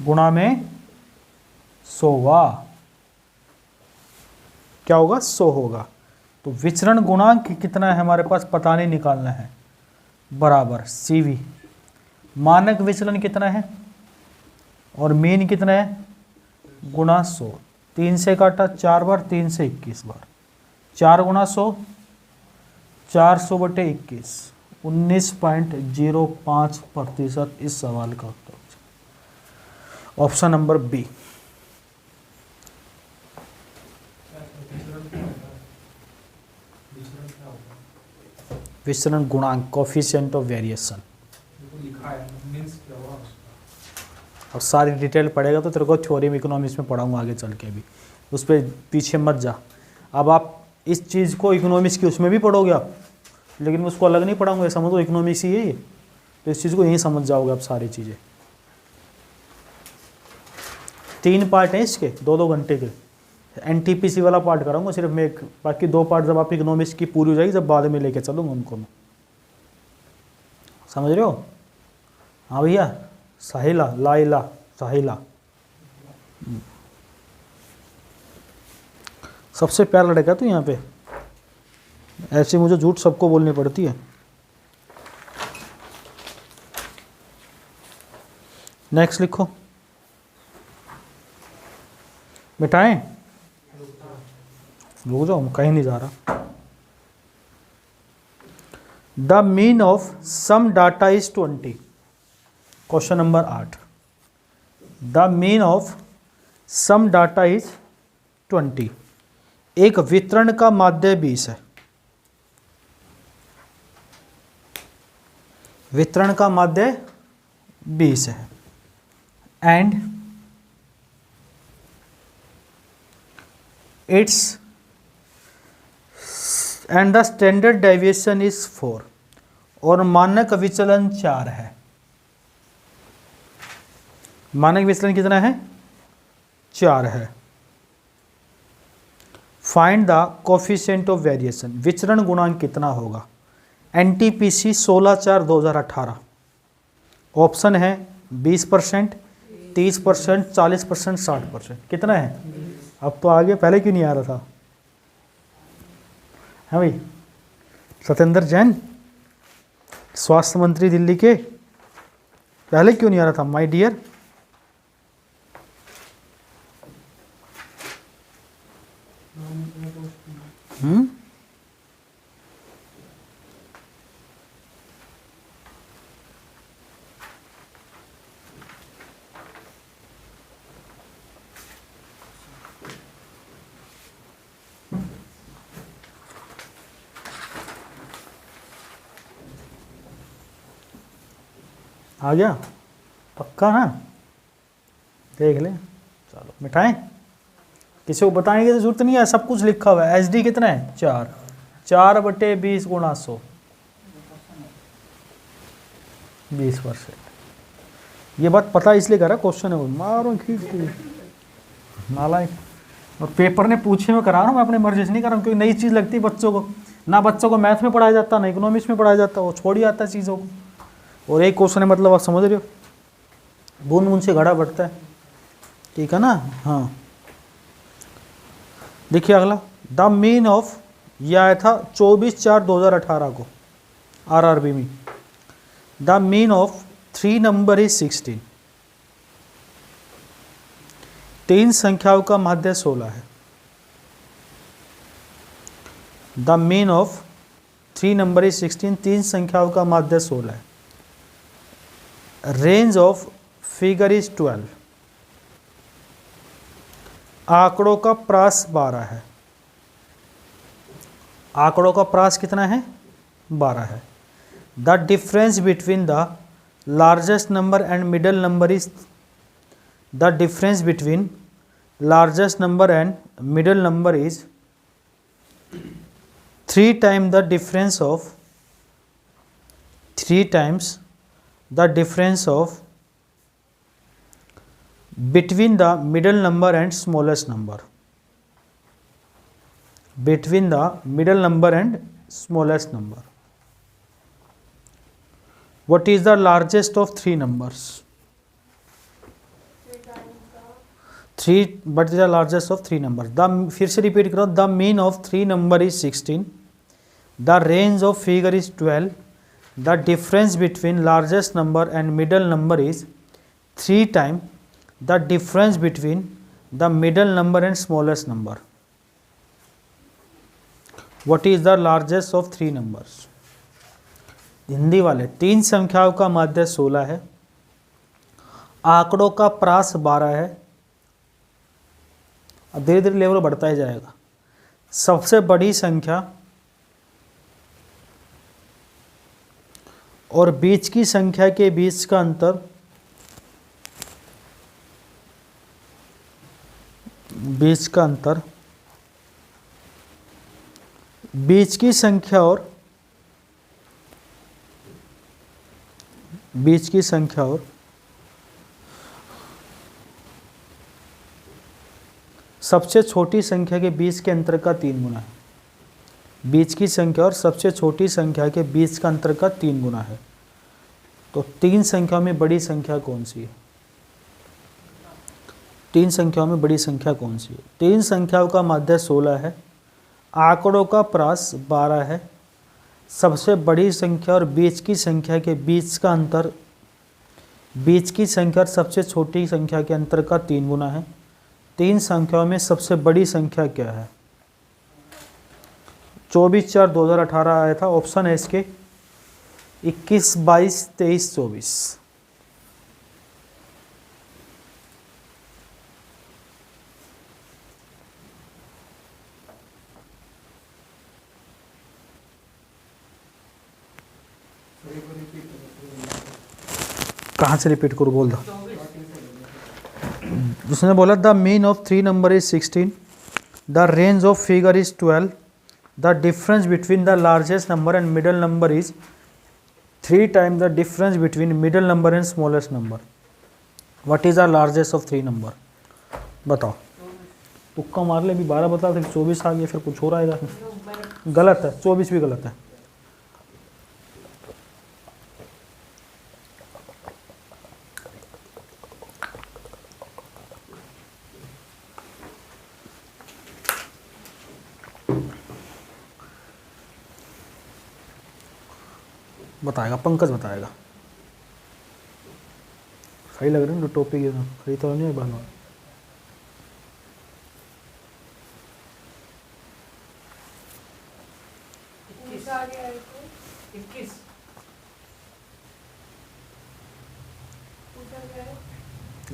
गुणा में 100 क्या होगा 100 होगा। तो विचरण गुणांक कितना है हमारे पास पता नहीं, निकालना है, बराबर CV मानक विचलन कितना है और मीन कितना है गुणा 100। 3 से काटा 4 बार, 3 से 21 बार, 4 गुणा 100 400/21 19.05% इस सवाल का उत्तर ऑप्शन नंबर बी। विचरण गुणांक कोफिशिएंट ऑफ वेरिएशन, देखो लिखा है मीन्स क्या हुआ उसका। और सारी डिटेल पढ़ेगा तो तेरे को थ्योरी में इकोनॉमिक्स में पढ़ाऊंगा आगे चल के भी, उस पर पीछे मत जा। अब आप इस चीज़ को इकोनॉमिक्स की उसमें भी पढ़ोगे आप, लेकिन उसको अलग नहीं पढ़ाऊंगा, समझो इकोनॉमिक्स ही है ये, तो इस चीज़ को यहीं समझ जाओगे आप सारी चीज़ें। 3 पार्ट हैं इसके, 2-2 घंटे के। NTPC वाला पार्ट कराऊंगा सिर्फ मैं एक, बाकी 2 पार्ट जब आप इकोनॉमिक्स की पूरी हो जाएगी जब बाद में लेके चलूँगा उनको मैं, समझ रहे हो। हाँ भैया, साहिला लाइला साहिला सबसे प्यारा लड़का तो यहाँ पे, ऐसे मुझे झूठ सबको बोलनी पड़ती है। नेक्स्ट लिखो, मिटाएं, रुक जाओ कहीं नहीं जा रहा। The mean of some data is 20, question number 8। The mean of some data is 20, एक वितरण का माध्य 20 है, वितरण का माध्य 20 है, and the standard deviation is 4, और मानक विचलन 4 है। मानक विचलन कितना है 4 है। Find the coefficient of variation, विचरण गुणांक कितना होगा। NTPC 16/4/2018, ऑप्शन है 20%, 30%, 40%, 60%। कितना है अब तो आगे, पहले क्यों नहीं आ रहा था। है भाई सत्येंद्र जैन, स्वास्थ्य मंत्री दिल्ली के, पहले क्यों नहीं आ रहा था माय डियर। आ गया पक्का ना, देख ले। चलो मिठाएं, किसी को बताने की जरूरत नहीं है, सब कुछ लिखा हुआ है। SD कितना है 4, 4/20 गुणा 100, 20%। ये बात पता इसलिए करा, क्वेश्चन है वो, मारो खींच के नालायक। और पेपर ने पूछे में करा रहा हूँ मैं, अपने मर्जी से नहीं कर रहा हूँ, क्योंकि नई चीज़ लगती है बच्चों को ना। बच्चों को मैथ में पढ़ाया जाता, ना इकोनॉमिक्स में पढ़ाया जाता, वो छोड़ ही आता है चीज़ों को। और एक क्वेश्चन है, मतलब आप समझ रहे हो, बूंद बूंद से घड़ा बढ़ता है, ठीक है ना। हाँ देखिए अगला, द मीन ऑफ, यह आया था 24/4/2018 को RRB में। The mean of 3 number is 16, 3 संख्याओं का माध्य 16 है। The mean of 3 number is 16, 3 संख्याओं का माध्य 16 है। रेंज ऑफ फिगर इज 12, आंकड़ों का प्रास 12 है। आंकड़ों का प्रास कितना है 12 है। The difference between the largest number and middle number is, the difference between largest number and middle number is 3 times the difference of 3 times the difference of between the middle number and smallest number, between the middle number and smallest number. What is the largest of three numbers? 3, but is the largest of three numbers. The फिर से repeat करो. The mean of three number is 16. The range of figure is 12. The difference between largest number and middle number is 3 times the difference between the middle number and smallest number. What is the largest of three numbers? Hindi वाले, तीन संख्याओं का माध्य 16 है, आंकड़ों का प्रास 12 है, अब धीरे धीरे लेवल बढ़ता ही जाएगा। सबसे बड़ी संख्या और बीच की संख्या के बीच का अंतर, बीच का अंतर, बीच की संख्या और बीच की संख्या और सबसे छोटी संख्या के बीच के अंतर का 3 गुना है। बीच की संख्या और सबसे छोटी संख्या के बीच का अंतर का 3 गुना है। तो तीन संख्याओं में बड़ी संख्या कौन सी है? तीन संख्याओं में बड़ी संख्या कौन सी है? तीन संख्याओं का माध्य 16 है, आंकड़ों का प्रास 12 है, सबसे बड़ी संख्या और बीच की संख्या के बीच का अंतर, बीच की संख्या और सबसे छोटी संख्या के अंतर का 3 गुना है। तीन संख्याओं में सबसे बड़ी संख्या क्या है? 24/4/2018 आया था, ऑप्शन है इसके 21, 22, 23, 24। कहाँ से रिपीट करूँ, बोल दो। उसने बोला the mean of three number is 16, the range of figure is 12, the difference between the largest number and middle number is 3 times the difference between middle number and smallest number. What is the largest of three number? बताओ, तुक्का मार ले। अभी 12 बता थे, 24 आ गया, फिर कुछ और आएगा। गलत है, 24 भी गलत है। बताएगा, पंकज बताएगा। सही लग रही है टॉपिक, ये सही तो नहीं है बहनों।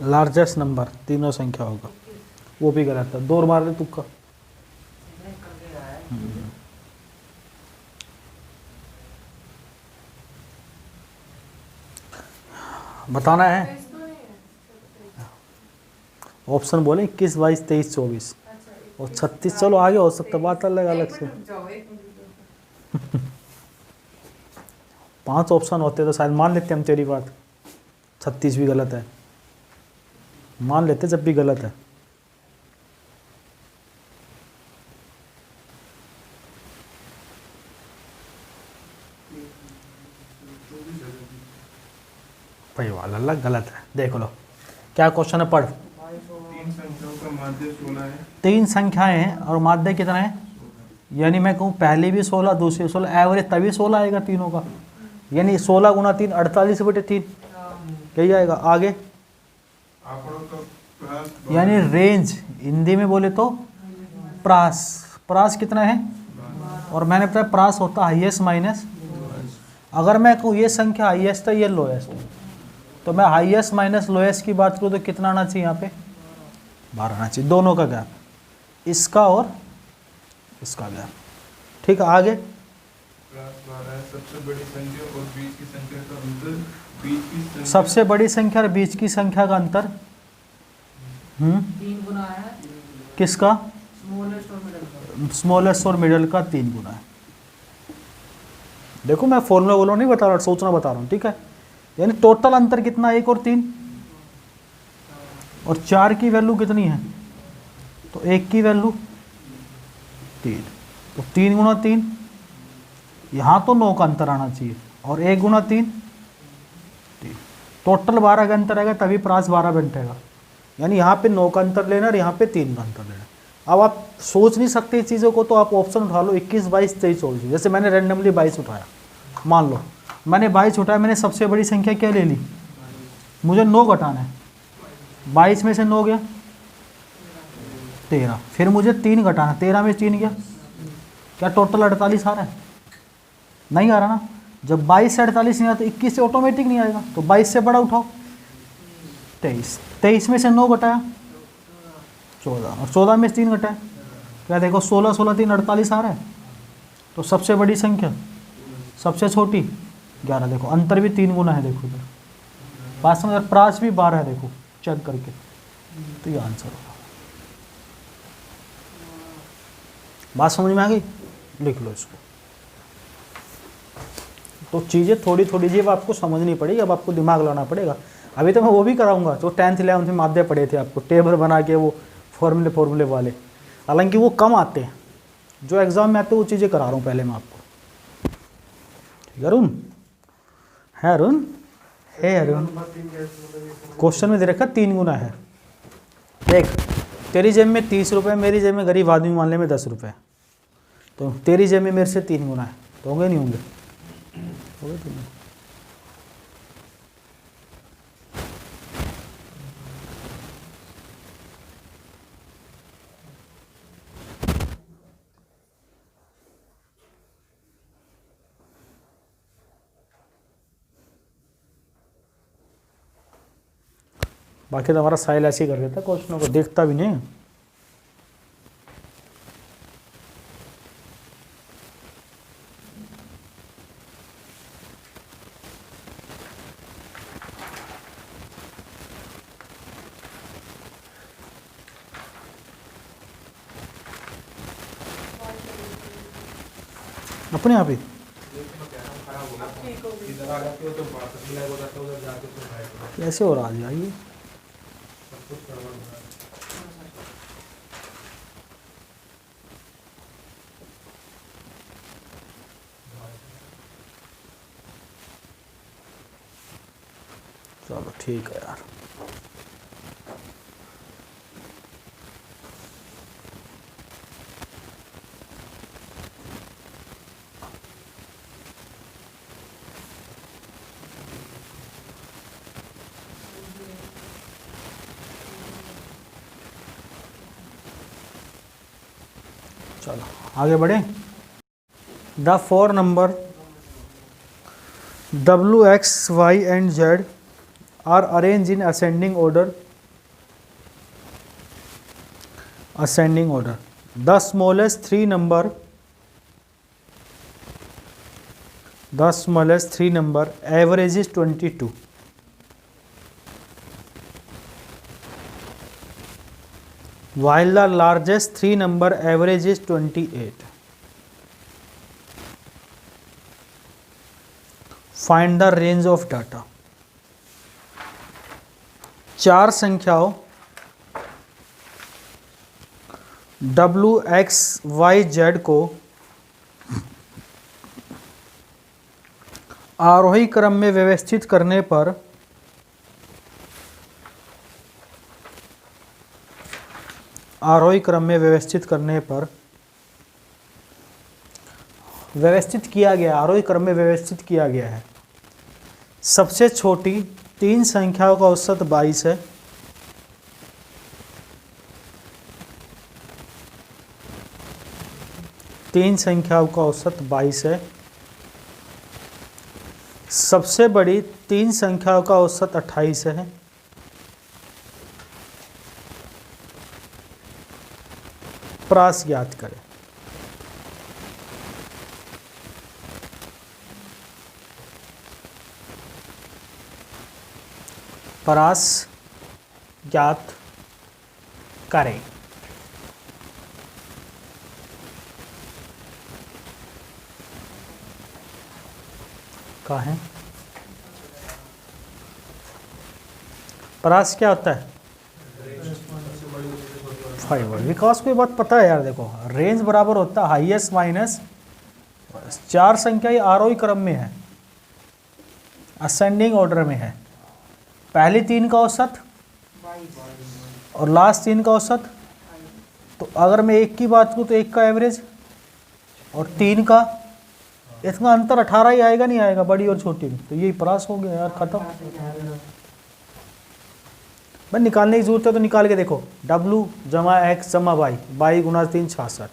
लार्जेस्ट नंबर तीनों संख्या होगा, वो भी गलत है। 2 और मार ले तुक्का। बताना है ऑप्शन बोले 21, 22, 23, 24 और 36। चलो आगे हो सकता, बात अलग से। 5 ऑप्शन होते तो शायद मान लेते हम तेरी बात। 36 भी गलत है, मान लेते जब भी गलत है। भाई वाला अल्लाह गलत है, देख लो क्या क्वेश्चन है, पढ़। तीन संख्याओं का माध्य 16 है। 3 संख्याएं हैं और माध्य कितना है? यानी मैं कहूँ पहली भी 16, दूसरी 16, एवरेज तभी 16 आएगा तीनों का। यानी 16 गुना 3 48/3 यही आएगा। आगे आंकड़ों का प्रास यानी रेंज, हिंदी में बोले तो प्रास। प्रास कितना है? और मैंने बताया प्रास होता हाईएस्ट माइनस। अगर मैं कहूँ ये संख्या हाईएस्ट है, ये लोएस्ट है, तो मैं हाईएस्ट माइनस लोएस्ट की बात करूँ तो कितना आना चाहिए यहाँ पे? 12 आना चाहिए। दोनों का गैप, इसका और इसका गैप। ठीक है, आगे प्रास 12 है। सबसे बड़ी संख्या और बीच की संख्या का अंतर, बीच की संख्या सबसे बड़ी संख्या और बीच की संख्या का अंतर 3 गुना है। किसका? स्मॉलेस्ट और मिडिल का। स्मॉलेस्ट और मिडल का 3 गुना है। देखो मैं फॉर्मूला वॉर्मूला नहीं बता रहा, सोचना बता रहा हूँ। ठीक है, यानी टोटल अंतर कितना, 1 और 3, और 4 की वैल्यू कितनी है, तो 1 की वैल्यू 3, तो 3 गुणा 3, यहाँ तो 9 का अंतर आना चाहिए, और 1 गुणा 3, 3, टोटल 12 का अंतर आएगा, तभी प्रास 12 बैठेगा। यानी यहाँ पे 9 का अंतर लेना और यहाँ पे 3 का अंतर लेना। अब आप सोच नहीं सकते इस चीज़ों को, तो आप ऑप्शन उठा लो 21, 22, 23, 24। जैसे मैंने रैंडमली 22 उठाया, मान लो मैंने 22 उठाया, मैंने सबसे बड़ी संख्या क्या ले ली, मुझे 9 घटाना है, 22 में से 9 गया 13, फिर मुझे 3 घटाना, 13 में 3 गया, क्या टोटल 48 आ रहा है, नहीं आ रहा ना। जब 22 से 48 नहीं आता तो 21 से ऑटोमेटिक नहीं आएगा, तो 22 से बड़ा उठाओ, 23, 23 में से 9 घटाया 14, और 14 में से 3 घटाया, क्या देखो 16, 16, 3, 48 आ रहा है। तो सबसे बड़ी संख्या, सबसे छोटी 11, देखो अंतर भी 3 गुना है, देखो इधर बात समझ, प्रास भी 12 है, देखो चेक करके, तो ये आंसर होगा। बात समझ में आ गई, लिख लो इसको। तो चीज़ें थोड़ी थोड़ी जी आपको समझनी पड़ेगी, अब आपको दिमाग लगाना पड़ेगा। अभी तो मैं वो भी कराऊंगा जो 10th 11th में माध्य पढ़े थे, आपको टेबल बना के वो फॉर्मूले वाले, हालांकि वो कम आते हैं, जो एग्ज़ाम में आते हैं वो चीज़ें करा रहा हूँ पहले मैं आपको। ठीक है अरुण, है अरुण, है अरुण, क्वेश्चन में दे रखा 3 गुना है। देख तेरी जेब में 30 रुपये, मेरी जेब में गरीब आदमी मान ले में 10 रुपये, तो तेरी जेब में मेरे से 3 गुना है, तो होंगे नहीं होंगे, होंगे तो नहीं। बाकी तो हमारा साहिल ऐसे ही कर देता, क्वेश्चनों को देखता भी नहीं। अपने आप ही इधर आ जाते हो तो वापस भी लग हो जाता है, उधर जाके तो बैठ कैसे हो रहा है आइए। सब कुछ करना होता है। चलो ठीक है यार, चलो आगे बढ़े। The 4 number W, X, Y and Z are arranged in ascending order. The smallest three number average is 22. While the largest three number average is 28. Find the range of data. 4 संख्याओं W, X, Y, Z को आरोही क्रम में व्यवस्थित करने पर व्यवस्थित किया गया, आरोही क्रम में व्यवस्थित किया गया है। सबसे छोटी 3 संख्याओं का औसत 22 है। तीन संख्याओं का औसत 22 है। सबसे बड़ी 3 संख्याओं का औसत 28 है। प्रास ज्ञात करें। प्रास ज्ञात करें। कहाँ है? परास क्या होता है? फाइव। विकास को ये बात पता है यार, देखो रेंज बराबर होता है हाईएस्ट माइनस चार संख्या ये आरोही क्रम में है, असेंडिंग ऑर्डर में है। पहली तीन का औसत 22 और लास्ट तीन का औसत। तो अगर मैं एक की बात करूँ तो एक का एवरेज और तीन का, इसका अंतर 18 ही आएगा, नहीं आएगा बड़ी और छोटी में। तो यही परास हो गया यार, खत्म। भाई निकालने की जरूरत है तो निकाल के देखो। W जमा एक्स जमा वाई, बाई गुना 3 66,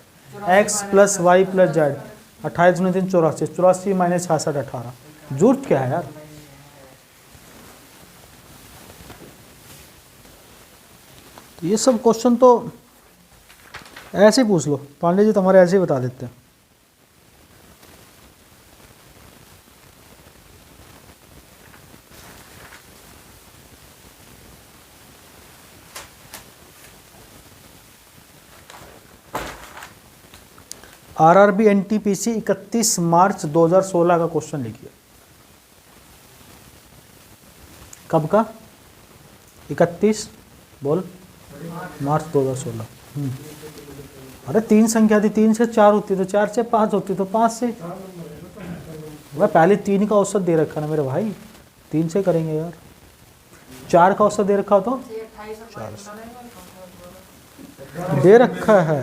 x plus y plus z, 28 गुना 3 84, 84 माइनस 66 18। जरूरत क्या है यार? ये सब क्वेश्चन तो ऐसे ही पूछ लो, पांडे जी तुम्हारे ऐसे ही बता देते हैं। आरआरबी एनटीपीसी 31 मार्च 2016 का क्वेश्चन लिखिए। कब का? 31 बोल मार्च 2016। अरे तीन संख्या थी, 3 से 4 होती तो 4 से 5 होती तो 5 से। वह पहले 3 का औसत दे रखा ना मेरे भाई, 3 से करेंगे यार। 4 का औसत दे रखा हो तो 28 दे रखा है।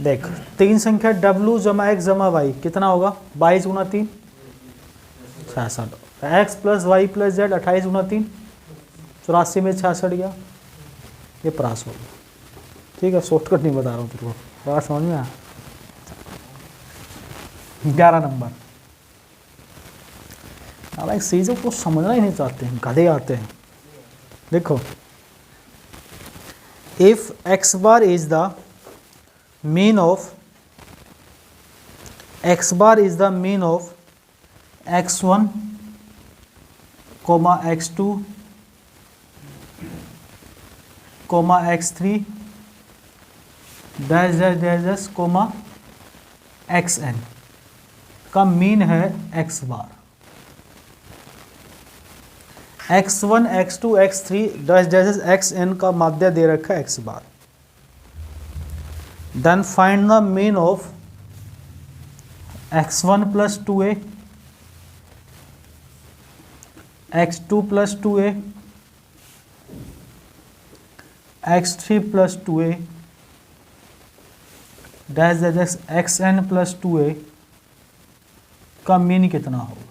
देख तीन संख्या W जमा एक्स जमा वाई कितना होगा? 22 गुना 3 66, x plus y plus z 28 गुना 3 84 में 66 गया। ये परास होगा। ठीक है, शॉर्टकट नहीं बता रहा हूँ तेरे को, बात समझ में आया? 11 नंबर। अब एक चीज़ों को समझना ही नहीं चाहते हैं, गधे आते हैं। देखो, if x bar is the mean of x1 comma x2 comma x3 dash dash dash dash comma xn का मीन है x bar. x1 x2 x3 dash dash xn का माध्य दे रखा है x bar. Then find the mean of x1 plus 2a, x2 plus 2a, x3 plus 2a dash dash xn plus 2a का mean कितना होगा?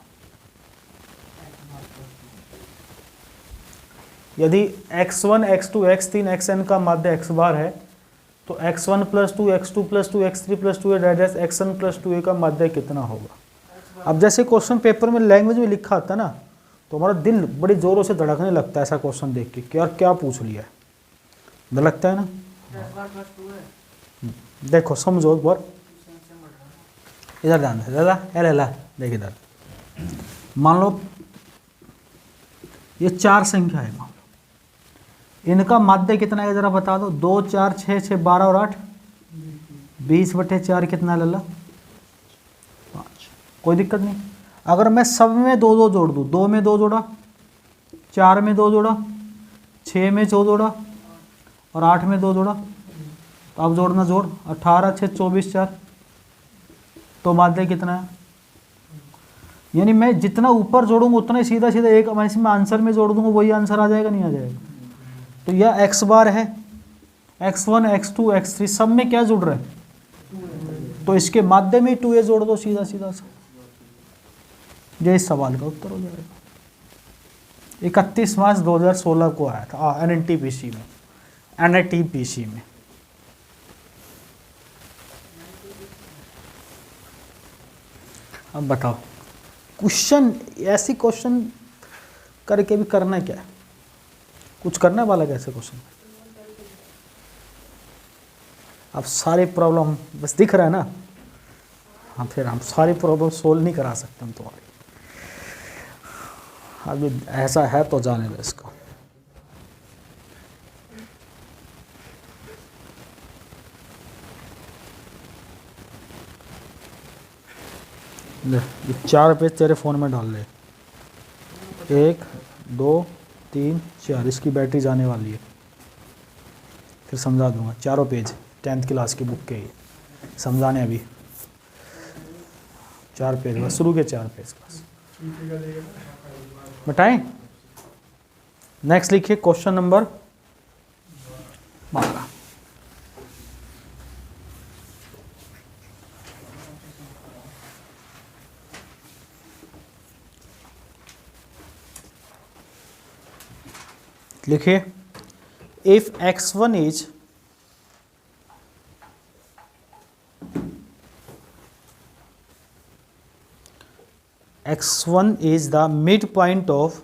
यदि x1 x2 x3 xn का माध्य x बार है तो x1 plus 2 x2 plus 2 x3 plus 2 dash xn plus 2a का माध्य कितना होगा? अब जैसे क्वेश्चन पेपर में लैंग्वेज में लिखा आता ना तो हमारा दिल बड़ी जोरों से धड़कने लगता है ऐसा क्वेश्चन देख के कि यार क्या पूछ लिया है, डर लगता है ना। 10 बार प्लस 2 है। देखो समझो एक बार, इधर ध्यान दे दादा, ला देख इधर। मान लो ये 4 संख्या है, मान लो इनका माध्य कितना है जरा बता दो। 2 4 6 6 12 और 8 20/4 कितना लला? 5। कोई दिक्कत नहीं। अगर मैं सब में 2 2 जोड़ दूँ, 2 में 2 जोड़ा, 4 में 2 जोड़ा, 6 में 2 जोड़ा और 8 में 2 जोड़ा, तो अब जोड़ना जोड़ 18 6 24 4, तो माध्य कितना है? यानी मैं जितना ऊपर जोड़ूंगा उतना ही सीधा सीधा एक मैं इसमें आंसर में जोड़ दूंगा वही आंसर आ जाएगा, नहीं आ जाएगा? तो यह x बार है, x1 x2 x3 सब में क्या जुड़ रहा है? तो इसके माध्य में 2a जोड़ दो सीधा सीधा सा, ये इस सवाल का उत्तर हो जाएगा। 31 मार्च 2016 को आया था एनटीपीसी में। अब बताओ, क्वेश्चन ऐसी क्वेश्चन करके भी करना क्या है? कुछ करने वाला कैसे क्वेश्चन? अब सारी प्रॉब्लम बस दिख रहा है ना, हाँ फिर हम सारी प्रॉब्लम सोल्व नहीं करा सकते हम तुम्हारी। अब ऐसा है तो जाने दो इसको। ले ये 4 पेज तेरे फ़ोन में डाल ले। 1 2 3 4, इसकी बैटरी जाने वाली है, फिर समझा दूंगा। चारों पेज 10th क्लास की बुक के ही समझाने, अभी 4 पेज बस, शुरू के 4 पेज बस बताएं। नेक्स्ट लिखिए क्वेश्चन नंबर 12। लिखिए if x1 is x1 is the midpoint of,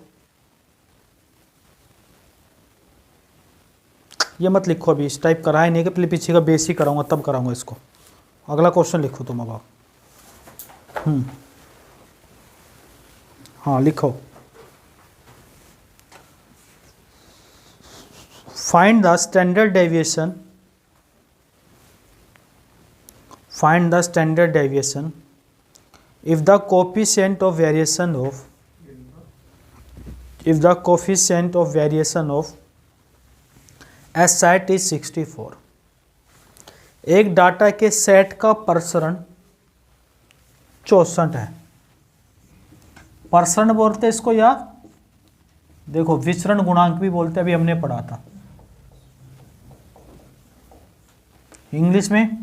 ये मत लिखो अभी, इस टाइप करा ही नहीं कि पहले पीछे का बेस ही कराऊंगा तब कराऊंगा इसको। अगला क्वेश्चन लिखो तुम अब। हाँ लिखो, find the standard deviation, find the standard deviation if the coefficient of variation of, if the coefficient of variation of S set is 64। एक डाटा के सेट का प्रसरण 64 है। प्रसरण बोलते हैं इसको, या देखो विचरण गुणांक भी बोलते हैं, अभी हमने पढ़ा था इंग्लिश में,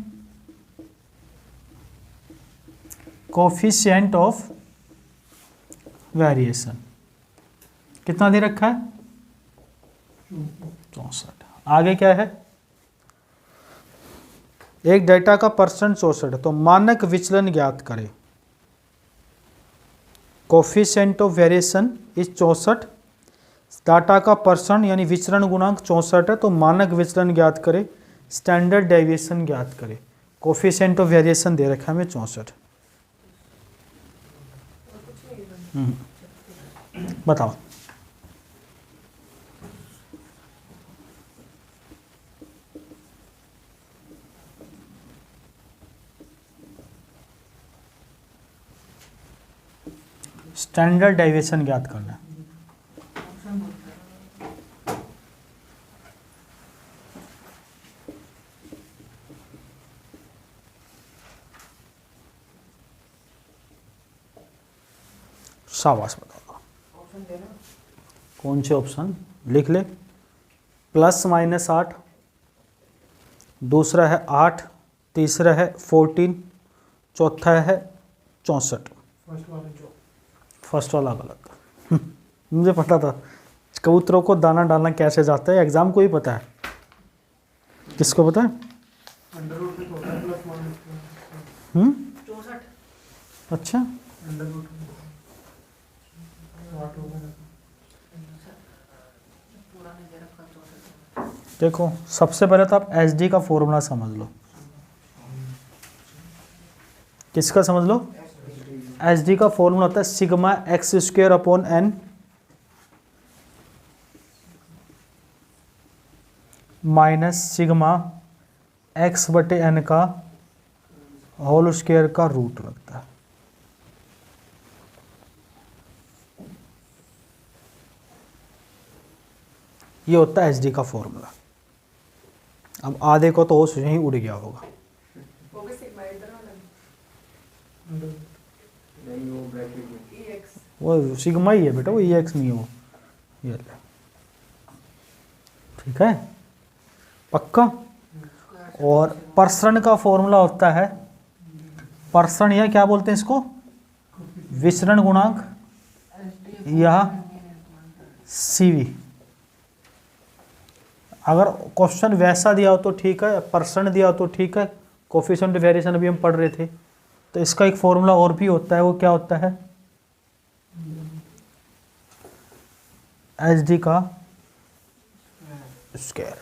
कोफिशिएंट ऑफ वेरिएशन। कितना दे रखा है? 64। आगे क्या है? एक डेटा का परसेंट 64 है, तो मानक विचलन ज्ञात करें। Coefficient of variation is 64, data का परसेंट यानी विचरण गुणांक 64 है, तो मानक विचलन ज्ञात करें, स्टैंडर्ड डेविएशन ज्ञात करें। कोफिशिएंट ऑफ वेरिएशन दे रखा है हमें 64। बताओ। स्टैंडर्ड डेविएशन ज्ञात करना है। शाबाश, बताओ कौन से ऑप्शन लिख ले। +-8, दूसरा है 8, तीसरा है 14, चौथा है 64। फर्स्ट वाला गलत। मुझे पता था कबूतरों को दाना डालना कैसे जाता है, एग्जाम को ही पता है। किसको पता है? 64। अच्छा, देखो सबसे पहले तो आप SD का फॉर्मूला समझ लो। किसका समझ लो? SD का फॉर्मूला होता है सिग्मा x² - सिग्मा x/n का होल स्क्वायर का रूट लगता है। ये होता है SD का फॉर्मूला। अब आधे को तो होश यहीं उड़ गया होगा। वो भी सिग्मा इधर वाला नहीं, वो ब्रैकेट में EX। वो सिग्मा ही है बेटा, वो EX नहीं है वो। ये ले, ठीक है, पक्का। और प्रसरण का फॉर्मूला होता है, प्रसरण या क्या बोलते हैं इसको, विचरण गुणांक या CV। अगर क्वेश्चन वैसा दिया हो तो ठीक है, परसेंट दिया हो तो ठीक है। कोफिशिएंट वेरिएशन अभी हम पढ़ रहे थे, तो इसका एक फॉर्मूला और भी होता है। वो क्या होता है? SD का स्क्वायर।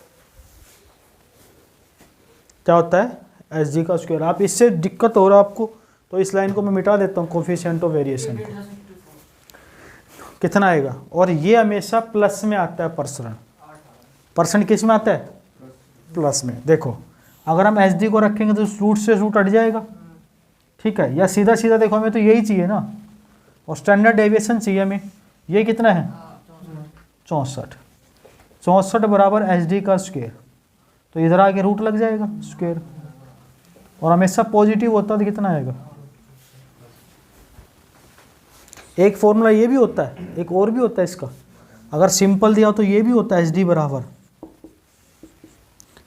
क्या होता है? SD का स्क्वायर। आप इससे दिक्कत हो रहा है आपको, तो इस लाइन को मैं मिटा देता हूँ, कोफिशिएंट ऑफ वेरिएशन को। कितना आएगा? और ये हमेशा प्लस में आता है प्रसरण। परसेंट किस में आता है? प्लस में। देखो अगर हम SD को रखेंगे तो रूट से रूट हट जाएगा, ठीक है। या सीधा सीधा देखो, हमें तो यही चाहिए ना, और स्टैंडर्ड डेविएशन चाहिए हमें, ये कितना है 64, 64 बराबर एच डी का स्क्वायर, तो इधर आके रूट लग जाएगा स्क्वायर, और हमेशा पॉजिटिव होता है तो कितना आएगा। एक फॉर्मूला ये भी होता है, एक और भी होता है इसका, अगर सिंपल दिया हो तो ये भी होता है एच डी बराबर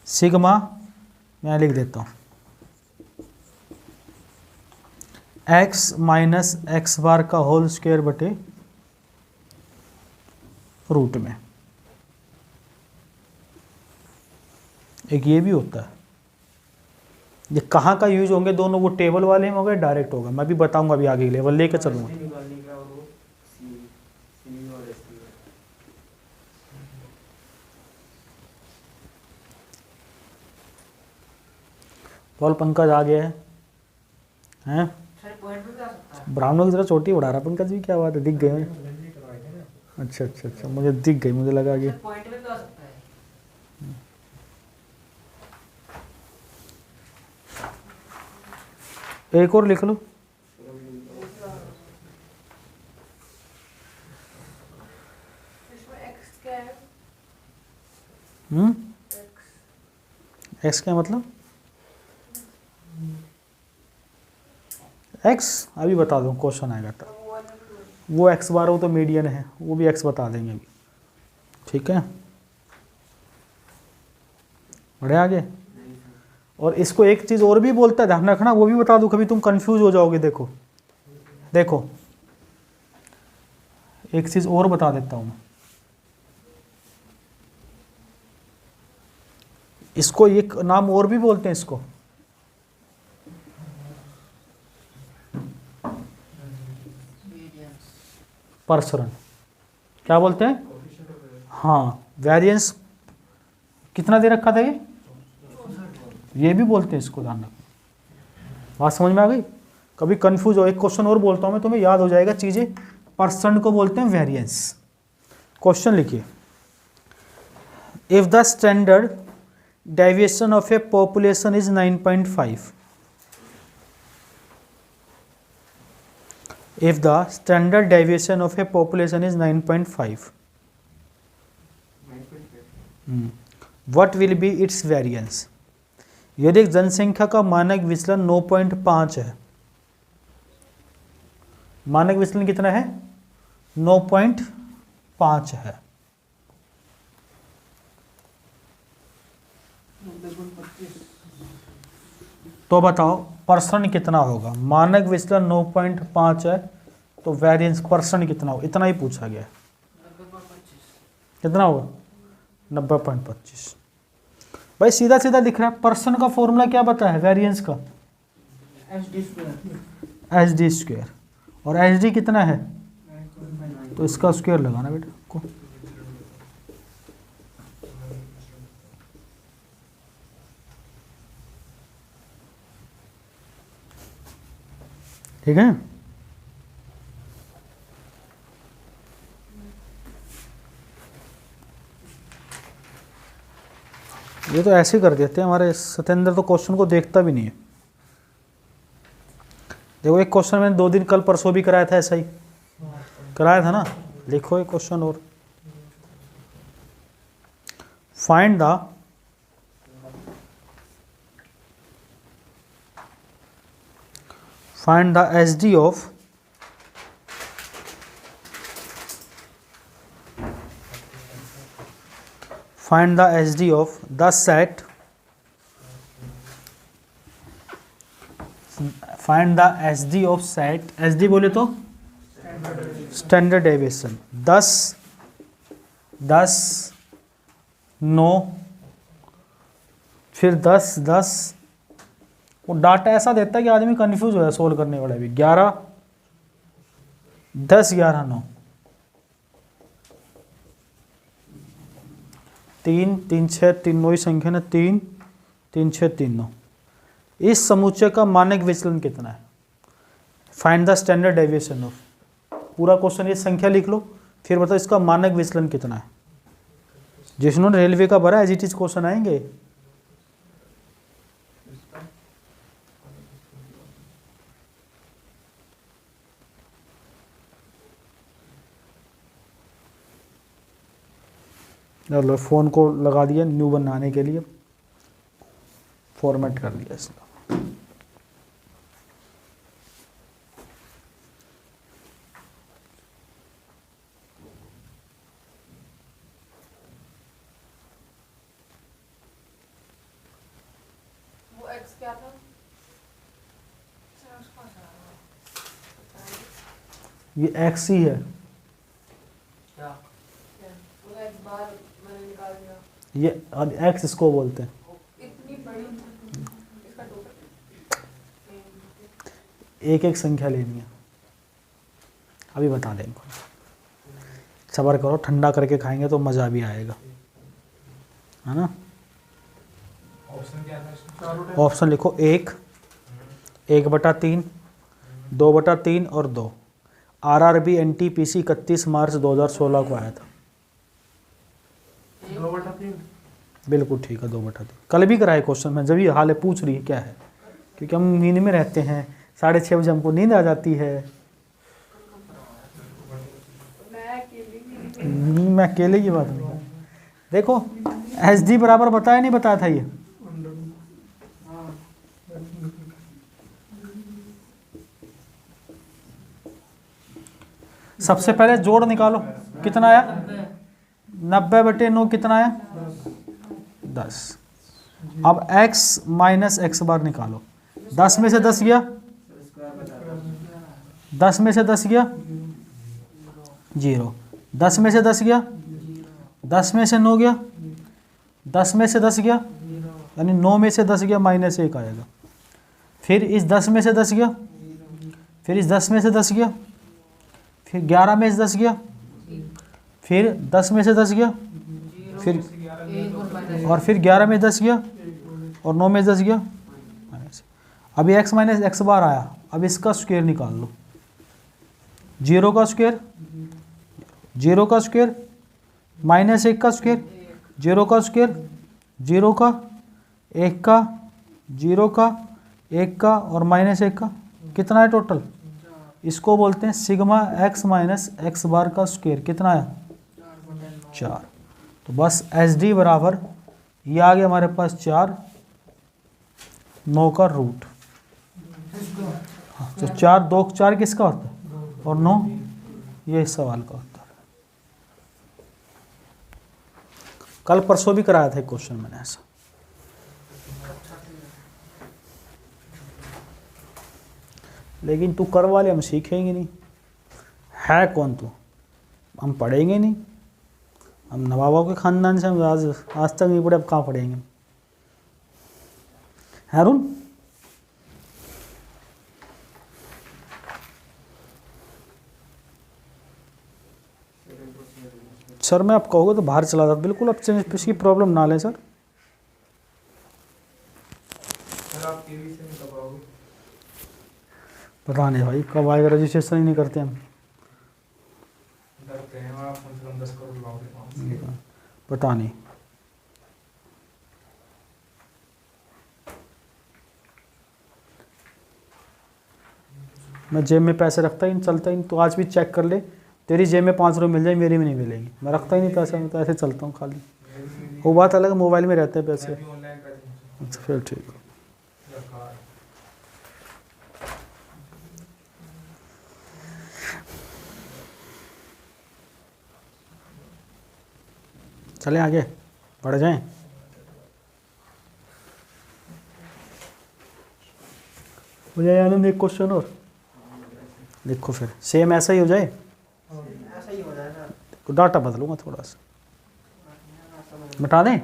सिग्मा, मैं लिख देता हूँ एक्स माइनस एक्स बार का होल स्क्वायर बटे रूट में। एक ये भी होता है, ये कहाँ का यूज होंगे दोनों, वो टेबल वाले में होगा डायरेक्ट होगा, मैं भी बताऊंगा अभी आगे लेवल लेके चलूंगा। निकालने का और वो सी और एस टी। पॉल पंकज आ गया है हैं, सर पॉइंट भी जा सकता है। ब्राह्मणों की तरह चोटी बढ़ा रहा पंकज भी, क्या बात है, दिख गए हैं। अच्छा अच्छा अच्छा, मुझे दिख गई, मुझे लगा कि सर पॉइंट भी जा सकता है। एक और लिख लो। इसमें एक्स क्या है? एक्स क्या मतलब, एक्स अभी बता दो, क्वेश्चन आएगा तब। वो एक्स बार हो तो मीडियन है, वो भी एक्स बता देंगे अभी, ठीक है। बढ़े आगे। और इसको एक चीज़ और भी बोलता है, ध्यान रखना, वो भी बता दूं, कभी तुम कंफ्यूज हो जाओगे। देखो देखो एक चीज़ और बता देता हूँ, इसको एक नाम और भी बोलते हैं इसको, परसरन, क्या बोलते हैं, हाँ वेरिएंस कितना दे रखा था ये भी बोलते हैं इसको, ध्यान रखना। बात समझ में आ गई। कभी कंफ्यूज हो, एक क्वेश्चन और बोलता हूँ मैं, तुम्हें याद हो जाएगा चीज़ें। परसेंट को बोलते हैं वेरिएंस। क्वेश्चन लिखिए, if the standard deviation of A population is 9.5, if the standard deviation of a population is 9.5, what will be its variance। यदि एक जनसंख्या का मानक विचलन 9.5 है, मानक विचलन कितना है 9.5 है, तो बताओ परसेंट कितना होगा। मानक विचलन 9.5 है तो वेरिएंस परसेंट कितना होगा, इतना ही पूछा गया है। कितना होगा 90.25। भाई सीधा सीधा दिख रहा है। परसेंट का फॉर्मूला क्या बता है वेरिएंस का, एच डी स्क्वायर, और एच डी कितना है तो इसका स्क्वायर लगाना बेटा को। ठीक है। ये तो ऐसे ही कर देते हैं हमारे सत्येंद्र, तो क्वेश्चन को देखता भी नहीं है। देखो एक क्वेश्चन मैंने 2 दिन कल परसों भी कराया था, ऐसा ही कराया था ना। लिखो एक क्वेश्चन और, find the SD of the set, find the SD of set, SD बोले तो स्टैंडर्ड डेविएशन 10, 9, फिर 10, 10। वो डाटा ऐसा देता है कि आदमी कंफ्यूज हो जाए सोल्व करने वाला भी। 11, 10, 11, 9, 3, 3, 6, 3 9 संख्या ना, 3, 3, 6, 3, 9। इस समुच्चय का मानक विचलन कितना है, find the standard deviation of. पूरा क्वेश्चन ये संख्या लिख लो, फिर बताओ इसका मानक विचलन कितना है। जिन्होंने रेलवे का भरा एज इट इज क्वेश्चन आएंगे। चलो फ़ोन को लगा दिया न्यू बनाने के लिए, फॉर्मेट कर दिया इसका। वो एक्स क्या था? अच्छा, उसका था। ये एक्स ही है, क्या? वो एक्स बार मैंने निकाल दिया। ये अब एक्स इसको बोलते हैं। इतनी बड़ी इसका टोटल एक एक संख्या लेनी है, अभी बता दें इनको। सब्र करो, ठंडा करके खाएंगे तो मज़ा भी आएगा, है ना। ऑप्शन क्या था इसमें? ऑप्शन लिखो 1, 1/3, 2/3 और 2। RRB NTPC 31 मार्च 2016 को आया था। 2/3। बिल्कुल ठीक है, 2/3। कल भी कराए क्वेश्चन में, जब ये हाल है पूछ रही है क्या है, क्योंकि हम नींद में रहते हैं, 6:30 बजे हमको नींद आ जाती है। मैं अकेले की बात नहीं कर, देखो SD बराबर बताया नहीं बताया था ये। सबसे पहले जोड़ निकालो, कितना आया? 90/9 कितना आया? 10। अब x माइनस एक्स बार निकालो। 10 में से 10 गया, 10 में से 10 गया 0, 10 में से 10 गया, 10 में से 9 गया, 10 में से 10 गया, यानी 9 में से 10 गया, -1 आएगा। फिर इस 10 में से 10 गया, फिर इस 10 में से 10 गया, फिर 11 में से 10 गया, फिर 10 में से 10 गया, फिर और फिर 11 में 10 गया और 9 में 10 गया। अभी x माइनस एक्स बार आया, अब इसका स्क्वायर निकाल लो। 0 का स्क्वायर, 0 का स्क्वायर, -1 का स्क्वायर, 0 का स्क्वायर, 0 का, 1 का, 0 का, 1 का और -1 का, कितना है टोटल? इसको बोलते हैं सिग्मा x माइनस एक्स बार का स्क्वायर। कितना है? 4। तो बस SD बराबर ये आ गया हमारे पास 4, 9 का रूट। हाँ, तो 4 2 4 किसका होता है और 9 ये इस सवाल का होता है। कल परसों भी कराया था क्वेश्चन मैंने ऐसा। लेकिन तू कर वाले हम सीखेंगे नहीं, है कौन तू? हम पढ़ेंगे नहीं, हम नवाबों के ख़ानदान से हम आज तक नहीं पढ़े, अब कहाँ पढ़ेंगे? हारून सर मैं आप कहोगे तो बाहर चला जाता, बिल्कुल अब इसकी प्रॉब्लम ना लें सर। सर आप केवी से नहीं करवाओगे? पता नहीं भाई कब आएगा, रजिस्ट्रेशन ही नहीं करते हम। डरते हैं आप, कम से कम 10 करोड़ लाओगे वहाँ से। पता नहीं। मैं जेब में पैसे रखता ही नहीं, चलता ही नहीं। तो आज भी चेक कर ले, तेरी जेब में 5 रुपये मिल जाए, मेरी में नहीं मिलेंगी। मैं रखता ही नहीं पैसे, मैं तो ऐसे चलता हूँ खाली। वो बात अलग है, मोबाइल में रहते हैं पैसे। मैं भी ऑनलाइन कर दूँ। अच्छा फिर ठीक है। रखा है। चलें आगे बढ़ जाएं। मुझे आनंद एक क्वेश्चन और लिखो, फिर सेम ऐसा ही हो जाए। ऐसा ही हो जाएगा। डाटा बदलूंगा थोड़ा सा, बता दें।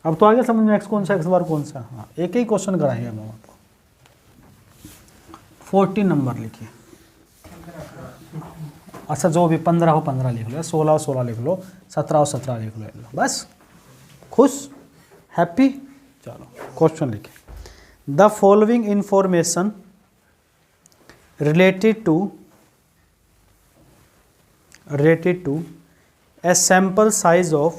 अब तो आगे समझ में एक्स कौन सा एक्स बार कौन सा। हाँ एक ही क्वेश्चन कराएंगे हम आपको। 14 नंबर लिखिए। अच्छा जो भी 15 हो 15 लिख लो, 16 हो 16 लिख लो, 17 हो 17 लिख लो, बस खुश हैप्पी। चलो क्वेश्चन लिखिए। The following information related to a sample size of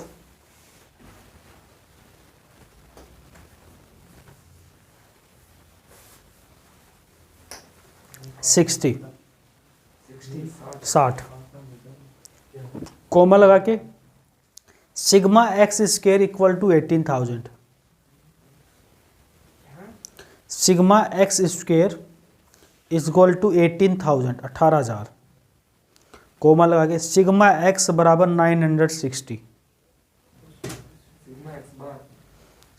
60 60 comma लगा के sigma x square equal to 18,000। Sigma x square is equal to 18,000, 18,000, comma लगा के सिग्मा एक्स बराबर 960। Sigma x bar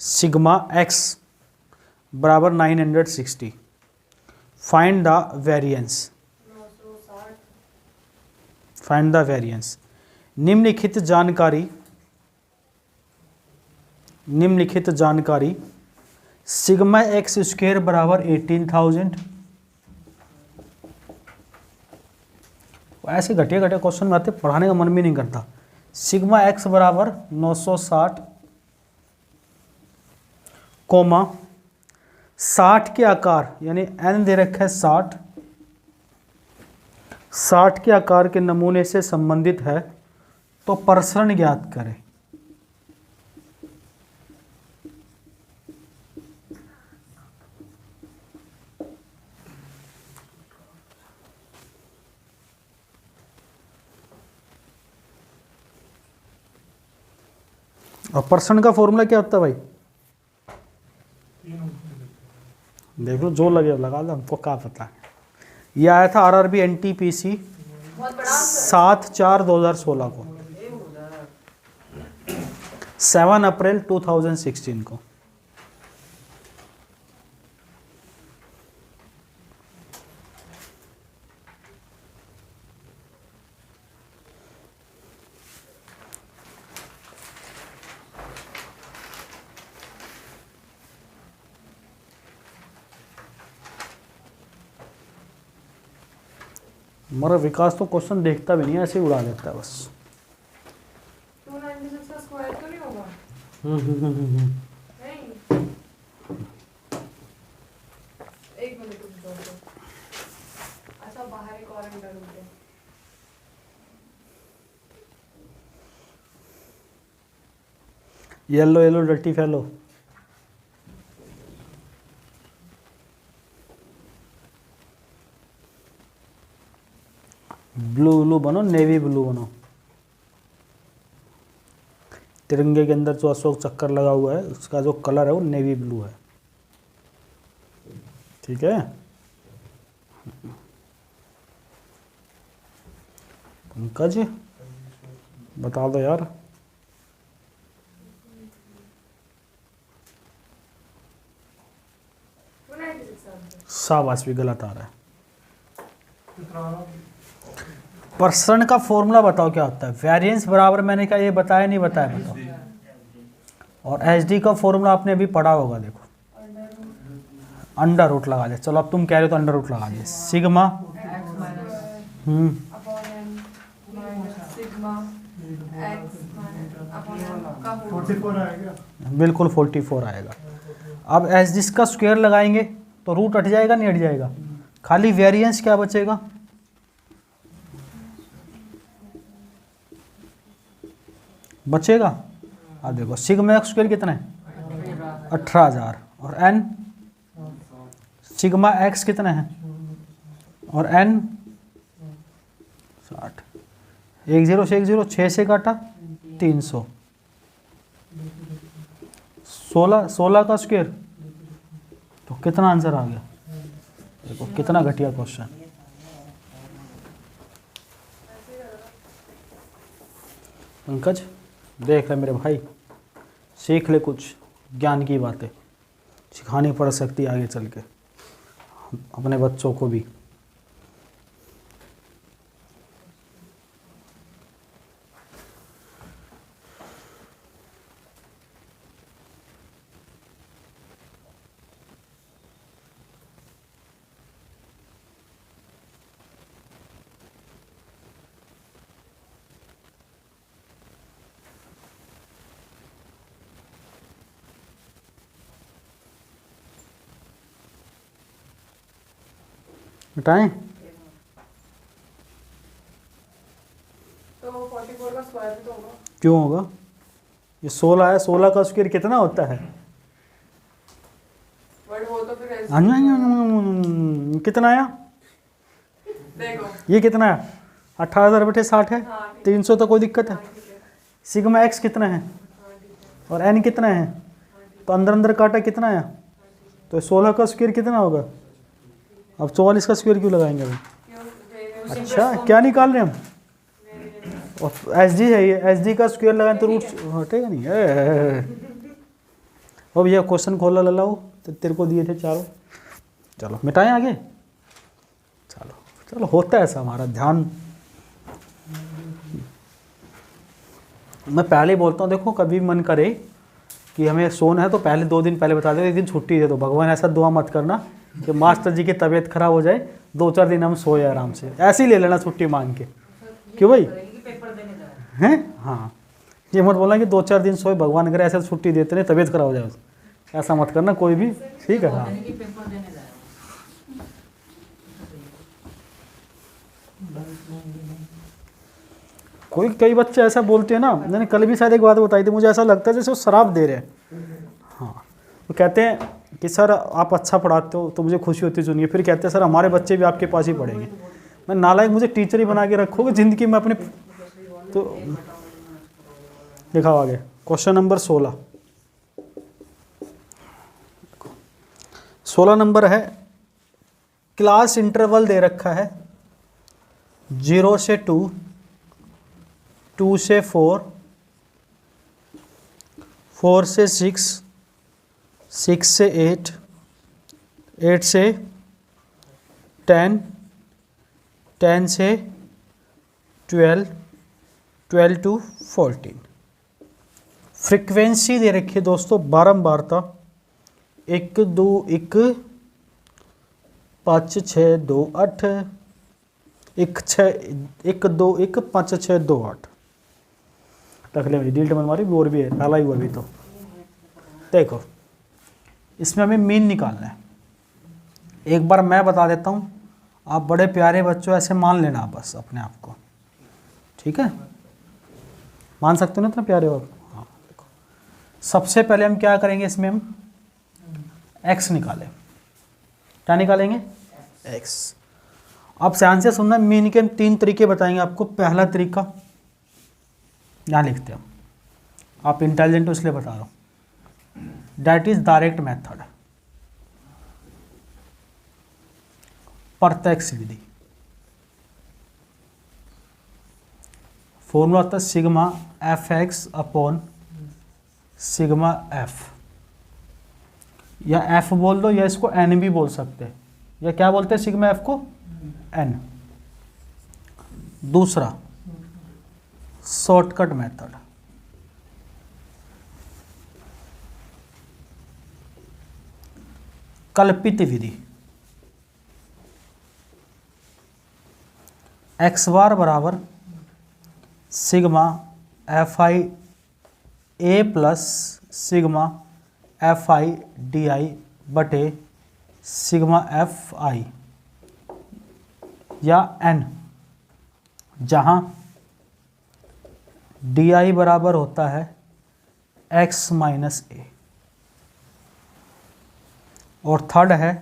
sigma x बराबर 960। Find the variance. 960 find the variance. निम्नलिखित जानकारी sigma x square बराबर 18,000। ऐसे घटिया घटिया क्वेश्चन में आते, पढ़ाने का मन भी नहीं करता। सिग्मा एक्स बराबर 960, कोमा 60 के आकार यानी n दे रखा है 60, 60 के आकार के नमूने से संबंधित है तो प्रसरण ज्ञात करें। और प्रसरण का फॉर्मूला क्या होता है भाई? देख लो, जो लगे लगा लो, हमको क्या पता है। ये आया था RRB NTPC बहुत बड़ा आंसर 7/4/2016 को, 7 अप्रैल 2016 को। हमारा विकास तो क्वेश्चन देखता भी नहीं है, ऐसे ही उड़ा देता है बस। 296 का स्क्वायर तो नहीं होगा? नहीं, एक मिनट रुक जाओ तो। अच्छा, बाहर एक और अंडर रूट है। Yellow yellow dirty fellow. Blue blue बनो, नेवी ब्लू बनो। तिरंगे के अंदर जो अशोक चक्कर लगा हुआ है उसका जो कलर है वो नेवी ब्लू है, ठीक है। पंकज बता दो यार। शाबाश, भी गलत आ रहा है। कितना आ रहा? प्रसरण का फॉर्मूला बताओ क्या होता है? वेरिएंस बराबर, मैंने कहा ये बताया नहीं बताया, बताओ। और एच का फॉर्मूला आपने अभी पढ़ा होगा, देखो अंडर रूट लगा दे। चलो अब तुम कह रहे हो तो अंडर रूट लगा दे। Sigma upon n minus sigma x upon n का होल। 44 आएगा। बिल्कुल 44 आएगा। अब एच जिसका स्क्वायर लगाएंगे तो रूट हट जाएगा, नहीं हट जाएगा? खाली वेरिएंस क्या बचेगा? बचेगा। अब देखो सिग्मा एक्स स्क्वायर कितना है? 18,000। और एन सिग्मा एक्स कितना है? और एन 60। 1 0 से 1 0, 6 से काटा 300। 16 का स्क्वायर तो कितना आंसर आ गया? देखो कितना घटिया क्वेश्चन। पंकज देख ले मेरे भाई, सीख ले कुछ ज्ञान की बातें, सिखानी पड़ सकती है आगे चल के अपने बच्चों को भी। हटाएं? तो 44 का स्क्वायर भी तो होगा। क्यों होगा? ये 16 है, 16 का स्क्वायर कितना होता है? बट वो तो फिर ऐसे कितना आया? देखो। ये कितना है? 18,000 बटे 60 है। हाँ, ठीक 300 तो कोई दिक्कत है? है, ठीक है। सिग्मा एक्स कितना है और एन कितना है, तो अंदर अंदर काटा कितना आया, तो 16 का स्क्वायर कितना होगा। अब 44 का स्क्वायर क्यों लगाएंगे अभी। अच्छा क्या निकाल रहे हैं हम, और एच डी है ये, एच डी का स्क्वायर लगाएं तो रूट हटेगा नहीं। अब ये क्वेश्चन खोला ललाओ तो तेरे को दिए थे चारों, चलो मिटाएं आगे। चलो चलो होता है ऐसा हमारा ध्यान। मैं पहले ही बोलता हूँ, देखो कभी मन करे कि हमें सोना है तो पहले 2 दिन पहले बता दो, एक दिन छुट्टी दे दो। भगवान ऐसा दुआ मत करना कि मास्टर जी की तबीयत खराब हो जाए, 2-4 दिन हम सोए आराम से, ऐसे ही ले लेना छुट्टी मांग के। क्यों भाई हैं, हाँ ये मत बोलना कि 2-4 दिन सोए, भगवान करे ऐसे छुट्टी देते नहीं तबीयत खराब हो जाए, ऐसा मत करना कोई भी, ठीक है। हाँ कोई कई बच्चे ऐसा बोलते हैं ना, मैंने कल भी शायद एक बात बताई थी, मुझे ऐसा लगता है जैसे वो शराब दे रहे हैं। हाँ वो कहते हैं कि सर आप अच्छा पढ़ाते हो तो मुझे खुशी होती सुनिए, फिर कहते हैं सर हमारे बच्चे भी आपके पास ही पढ़ेंगे। मैं नालायक, मुझे टीचर ही बना के रखोगे ज़िंदगी में अपने। तो दिखाओ आगे क्वेश्चन नंबर 16 नंबर है, क्लास इंटरवल दे रखा है 0 से 2, 2 से 4, 4 से 6, 6 से 8, 8 से 10, 10 से 12, 12 to 14। फ्रीक्वेंसी दे रखी है दोस्तों बारंबारता 1 2 1 5 6 2 8, 1 6 1 2 1 5 6 2 8। रख ले भाई, डिलीट मनमारी भी और भी है, पहला ही हुआ अभी। तो देखो इसमें हमें मीन निकालना है। एक बार मैं बता देता हूँ, आप बड़े प्यारे बच्चों ऐसे मान लेना बस अपने आप को, ठीक है, मान सकते हो ना इतना प्यारे हो। हाँ देखो सबसे पहले हम क्या करेंगे, इसमें हम x निकालें। क्या निकालेंगे, x। अब ध्यान से सुनना, मीन के हम 3 तरीके बताएंगे आपको। पहला तरीका यहाँ लिखते हैं, आप इंटेलिजेंट हो इसलिए बता रहा हूँ, दैट इज डायरेक्ट मेथड, प्रत्यक्ष विधि। फॉर्मूला होता है sigma F x upon sigma F, या एफ बोल दो या इसको एन भी बोल सकते हैं, या क्या बोलते हैं सिग्मा एफ को, एन। दूसरा शॉर्टकट मेथड, कल्पित विधि, एक्स बार बराबर sigma f I A plus sigma f I D I बटे सिग्मा एफ आई, या एन, जहाँ डी आई बराबर होता है एक्स माइनस ए। और थर्ड है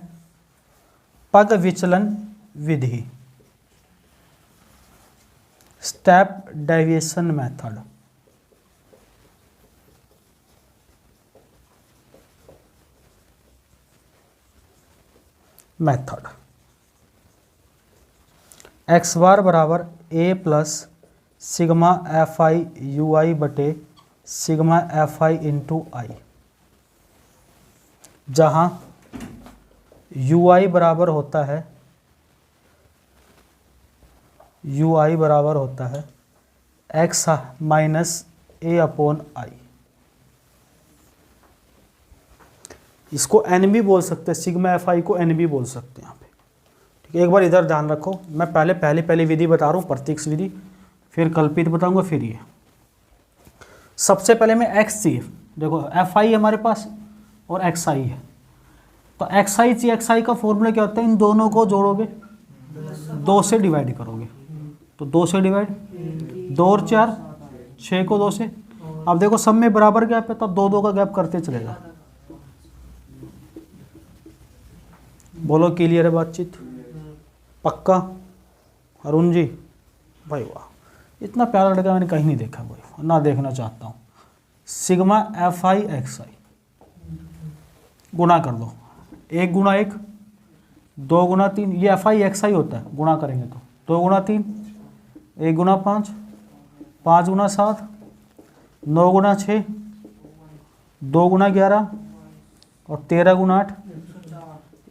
पग विचलन विधि, step deviation method. Method x bar बराबर a plus sigma f i u i बटे sigma f i into i, जहाँ यू आई बराबर होता है x minus a upon i. इसको एन भी बोल सकते हैं, सिग्मा एफ आई को एन भी बोल सकते हैं यहाँ पे, ठीक है। एक बार इधर ध्यान रखो, मैं पहली विधि बता रहा हूँ, प्रत्यक्ष विधि, फिर कल्पित बताऊंगा, फिर ये। सबसे पहले मैं एक्स चाहिए, देखो एफ आई हमारे पास और एक्स आई है, तो एक्स आई चाहिए। एक्स आई का फॉर्मूला क्या होता है, इन दोनों को जोड़ोगे 2 से डिवाइड करोगे, तो 2 से डिवाइड, 2 और 4 6 को 2 से। अब देखो सब में बराबर गैप है, तो 2-2 का गैप करते चलेगा। बोलो क्लियर है बातचीत, पक्का अरुण जी भाई वाह। इतना प्यारा लड़का मैंने कहीं नहीं देखा कोई, ना देखना चाहता हूँ। सिग्मा एफ आई एक्स आई गुणा कर दो, 1 गुणा 1, 2 गुणा 3, ये एफ आई एक्स आई होता है, गुणा करेंगे तो 2 गुणा 3, 1 गुणा 5, 5 गुणा 7, 9 गुणा 6, 2 गुणा 11 और 13 गुणा 8।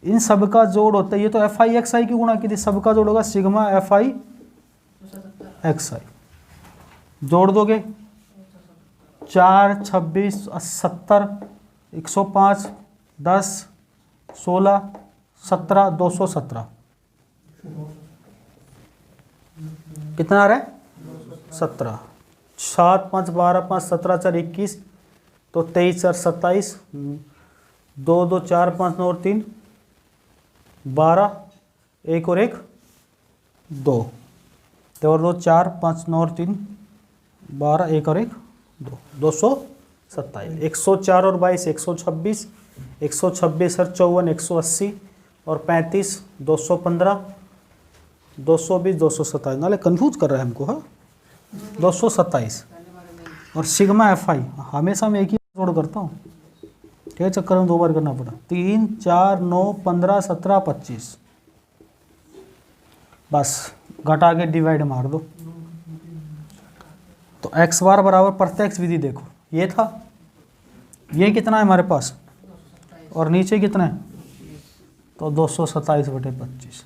इन सब का जोड़ होता है, ये तो एफ आई एक्स आई की गुणा की थी, सबका जोड़ होगा सिग्मा एफ आई एक्स आई। जोड़ दोगे 4, 26, 70, 105, 10, 16, 17, 217 कितना आ रहा है? 17। 7, 5, 12, 5, 17, 4, 21, तो 23, 4, 27, 2, 2, 4, 5, 9 और 3, 12, 1 और 1, 2, 2 और 2, 4, 5, 9 और 3, 12, 1 और 1, 2, 227। 104 और 22, 126, 126 और 54, 180 और 35, 215, 220, 227। नाले कन्फ्यूज कर रहा है हमको, हाँ 227। और सिग्मा एफ आई हमेशा मैं एक ही जोड़ करता हूँ, क्या चक्कर में 2 बार करना पड़ा। 3, 4, 9, 15, 17, 25, बस घटा के डिवाइड मार दो। तो एक्स बार बराबर प्रत्यक्ष विधि देखो, ये था, ये कितना है हमारे पास और नीचे कितना है, तो 227/25।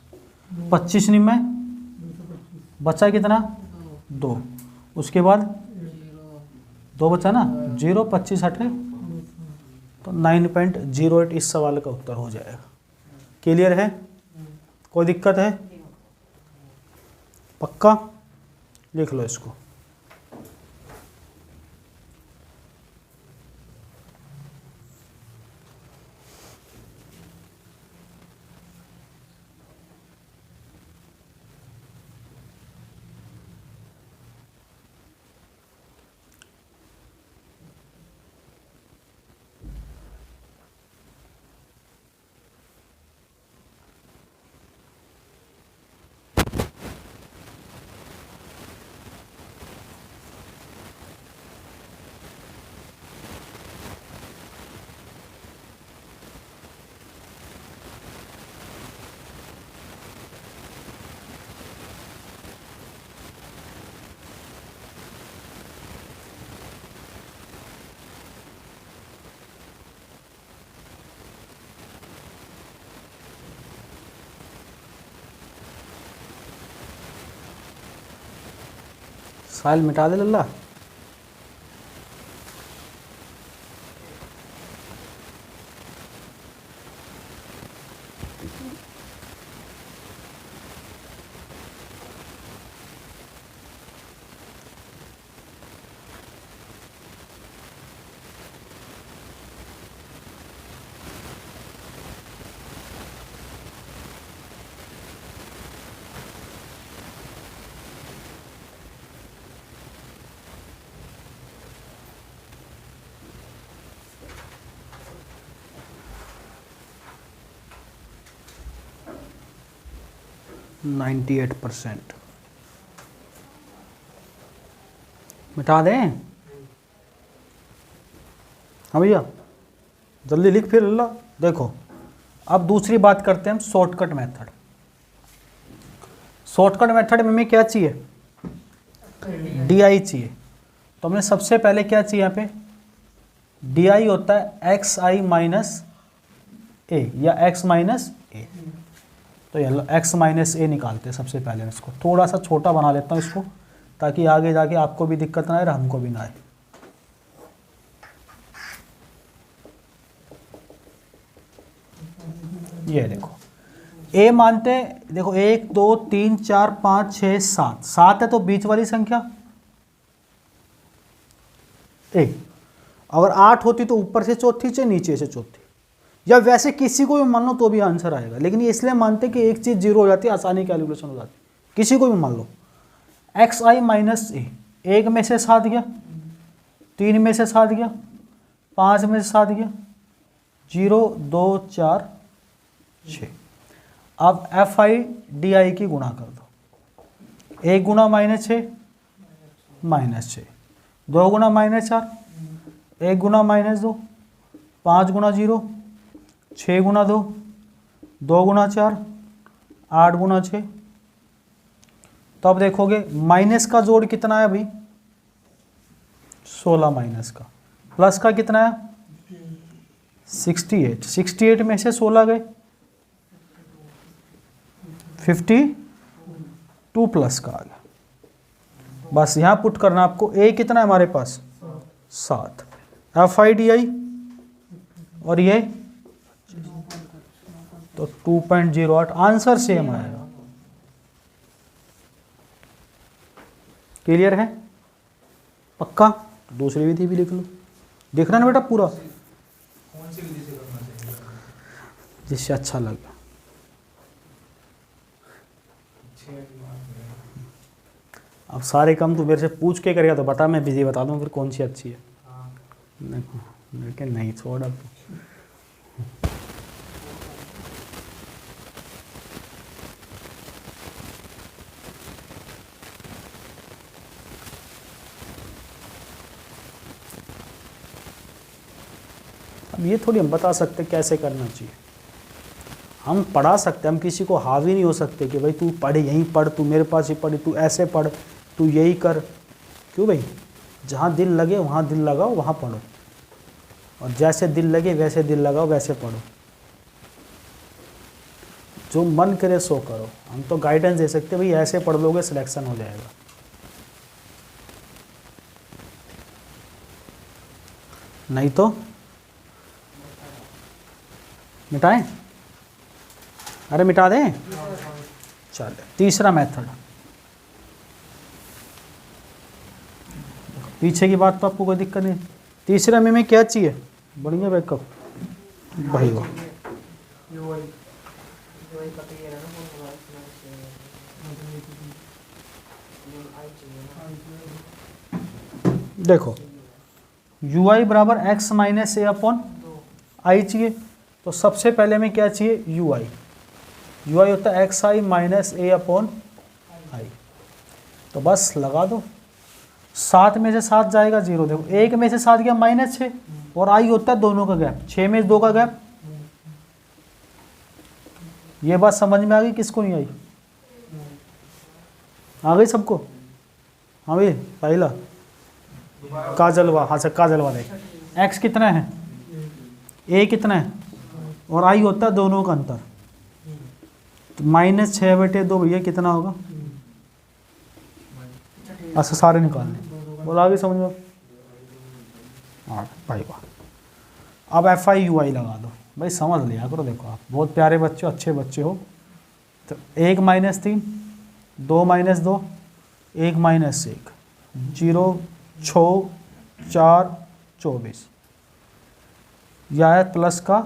25 में बचा कितना, 2, उसके बाद 2 बचा ना, 0, 25 हटे तो 9.08 इस सवाल का उत्तर हो जाएगा। क्लियर है? कोई दिक्कत है? पक्का? लिख लो इसको। फाइल मिटा दे लल्ला। नाइन्टी 98%। मिटा दें? हाँ भैया जल्दी लिख फिर अल्लाह। देखो अब दूसरी बात करते हैं हम, शॉर्टकट मेथड। शॉर्टकट मेथड में हमें क्या चाहिए, डी चाहिए। तो हमें सबसे पहले क्या चाहिए यहाँ पे, डी होता है एक्स आई माइनस ए या एक्स माइनस ए। तो ये एक्स माइनस ए निकालते हैं सबसे पहले। इसको थोड़ा सा छोटा बना लेता हूँ इसको, ताकि आगे जाके आपको भी दिक्कत ना आए और हमको भी ना आए। ये देखो ए मानते हैं, देखो 1 2 3 4 5 6 7, 7 है तो बीच वाली संख्या ए। अगर 8 होती तो ऊपर से चौथी से नीचे से चौथी, या वैसे किसी को भी मान लो तो भी आंसर आएगा। लेकिन ये इसलिए मानते कि एक चीज़ 0 हो जाती है, आसानी कैलकुलेशन हो जाती है। किसी को भी मान लो एक्स आई माइनस ए, 1 में से 7 गया, 3 में से 7 गया, 5 में से 7 गया, 0 2 4 6। अब एफ आई डी आई की गुणा कर दो, 1 गुणा -6 -6, 2 गुना -4, 1 गुना -2, 5 गुना 0, 6 गुना 2, 2 गुना 4, 8 गुना 6। तो अब देखोगे माइनस का जोड़ कितना है अभी, 16 माइनस का, प्लस का कितना है 68, 68 में से 16 गए 52 प्लस का आ गया। बस यहाँ पुट करना आपको, ए कितना है हमारे पास 7, FIDI और ये तो 2.08, आंसर सेम आएगा। क्लियर है पक्का? दूसरी विधि भी लिख लो, देखना ना बेटा पूरा, कौन सी विधि से करना चाहिए? जिससे अच्छा लगे। 6 की बात है। अब सारे काम तू मेरे से पूछ के करेगा तो बता, मैं विधि बता दूँ फिर कौन सी अच्छी है। हाँ, लेकिन नहीं छोड़ा तो। अब ये थोड़ी हम बता सकते कैसे करना चाहिए, हम पढ़ा सकते, हम किसी को हावी नहीं हो सकते कि भाई तू पढ़ यहीं पढ़, तू मेरे पास ही पढ़, तू ऐसे पढ़, तू यही कर। क्यों भाई, जहाँ दिल लगे वहाँ दिल लगाओ, वहाँ पढ़ो, और जैसे दिल लगे वैसे दिल लगाओ, वैसे पढ़ो, जो मन करे सो करो। हम तो गाइडेंस दे सकते भाई ऐसे पढ़ लोगे सिलेक्शन हो जाएगा। नहीं तो मिटाएं, अरे मिटा दें। चल तीसरा मेथड, पीछे की बात तो आपको कोई दिक्कत नहीं। तीसरे में क्या चाहिए, बढ़िया बैकअप भाई वाह। देखो UI बराबर x माइनस ए अपॉन आई चाहिए, तो सबसे पहले में क्या चाहिए UI होता है xi माइनस ए अपॉन आई। तो बस लगा दो, 7 में से 7 जाएगा 0, देखो 1 में से 7 गया -6, और आई होता है दोनों का गैप, 6 में से 2 का गैप। ये बात समझ में आ गई, किसको नहीं आई? आ गई सबको? हाँ भाई पहला काजलवा, हाँ सर काजलवा देख, x कितना है, a कितना है, और i होता है दोनों का अंतर, तो -6/2 भैया कितना होगा? अच्छा सारे निकालने, बोला आगे समझ में? हाँ भाई वाह। अब FIUI लगा दो भाई, समझ लिया करो, देखो आप बहुत प्यारे बच्चे हो, अच्छे बच्चे हो। तो 1 - 3, 2 - 2, 1 - 1, 0, 6, 4, 24, यह है प्लस का,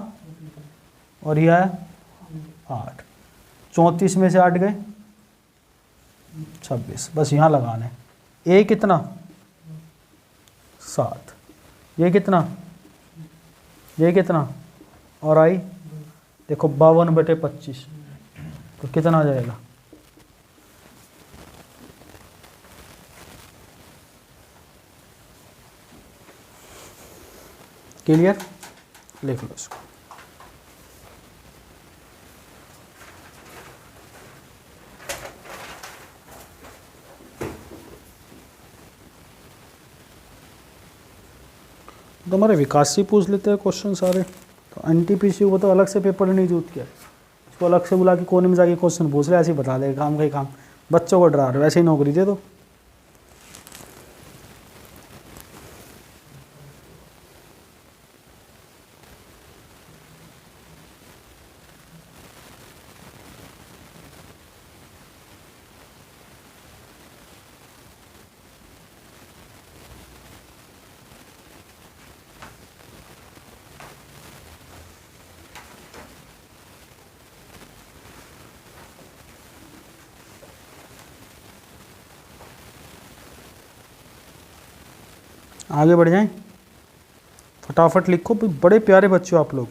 और यह है 8, 34 में से 8 गए 26, बस यहाँ लगाने। ए कितना 7, ये कितना, ये कितना, और आई देखो 52/25, तो कितना आ जाएगा? क्लियर, लिख लो इसको। तो हमारे विकास से पूछ लेते हैं क्वेश्चन सारे, तो NTPC को तो अलग से पेपर नहीं जूत किया, इसको अलग से बुला के कोने में जाके क्वेश्चन पूछ रहे, ऐसे ही बता देगा, काम का ही काम, बच्चों को डरा रहे हो, ऐसे ही नौकरी दे दो। आगे बढ़ जाएं, फटाफट लिखो, बड़े प्यारे बच्चे हो आप लोग।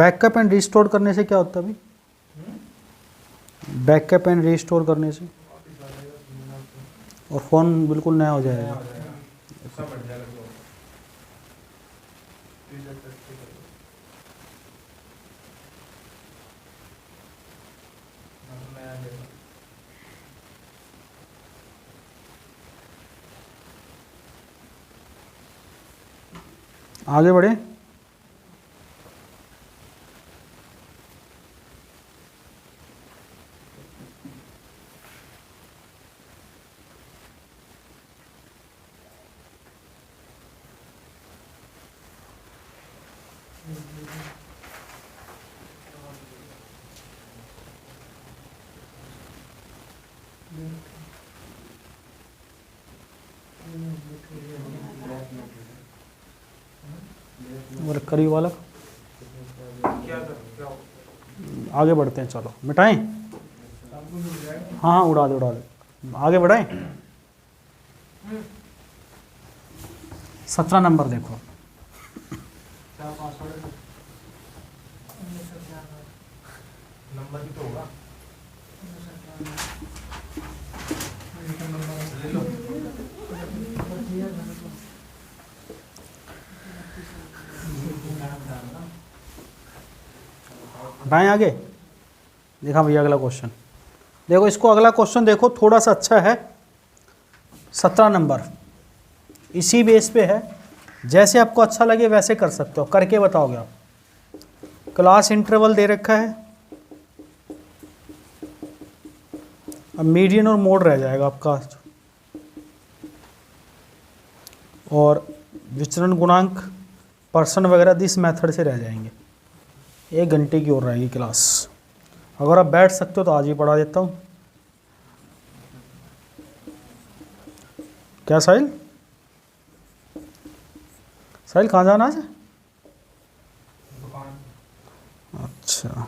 बैकअप एंड रिस्टोर करने से क्या होता है भाई? बैकअप एंड रिस्टोर करने से और फ़ोन बिल्कुल नया हो जाएगा। सब बढ़ जाएगा जो यूजर टेस्ट कर लो। नया लेगा। आगे बढ़े। और करीब वाला क्या कर क्या हो? आगे बढ़ते हैं, चलो मिटाएं। सब कुछ हो जाएगा। हाँ हाँ, उड़ा दे आगे बढ़ाएं। 17 नंबर देखो। क्या पासवर्ड नंबर भी तो होगा। ले लो। हटाएं आगे। देखा भैया अगला क्वेश्चन देखो, इसको अगला क्वेश्चन देखो, थोड़ा सा अच्छा है। 17 नंबर इसी बेस पे है, जैसे आपको अच्छा लगे वैसे कर सकते हो, करके बताओगे आप। क्लास इंटरवल दे रखा है, अब मीडियन और मोड रह जाएगा आपका, और विचरण गुणांक परसेंट वगैरह दिस मेथड से रह जाएंगे। 1 घंटे की ओर रहेगी क्लास। अगर आप बैठ सकते हो तो आज ही पढ़ा देता हूँ। क्या साहिल? साहिल कहाँ जाना है? दुकान। अच्छा,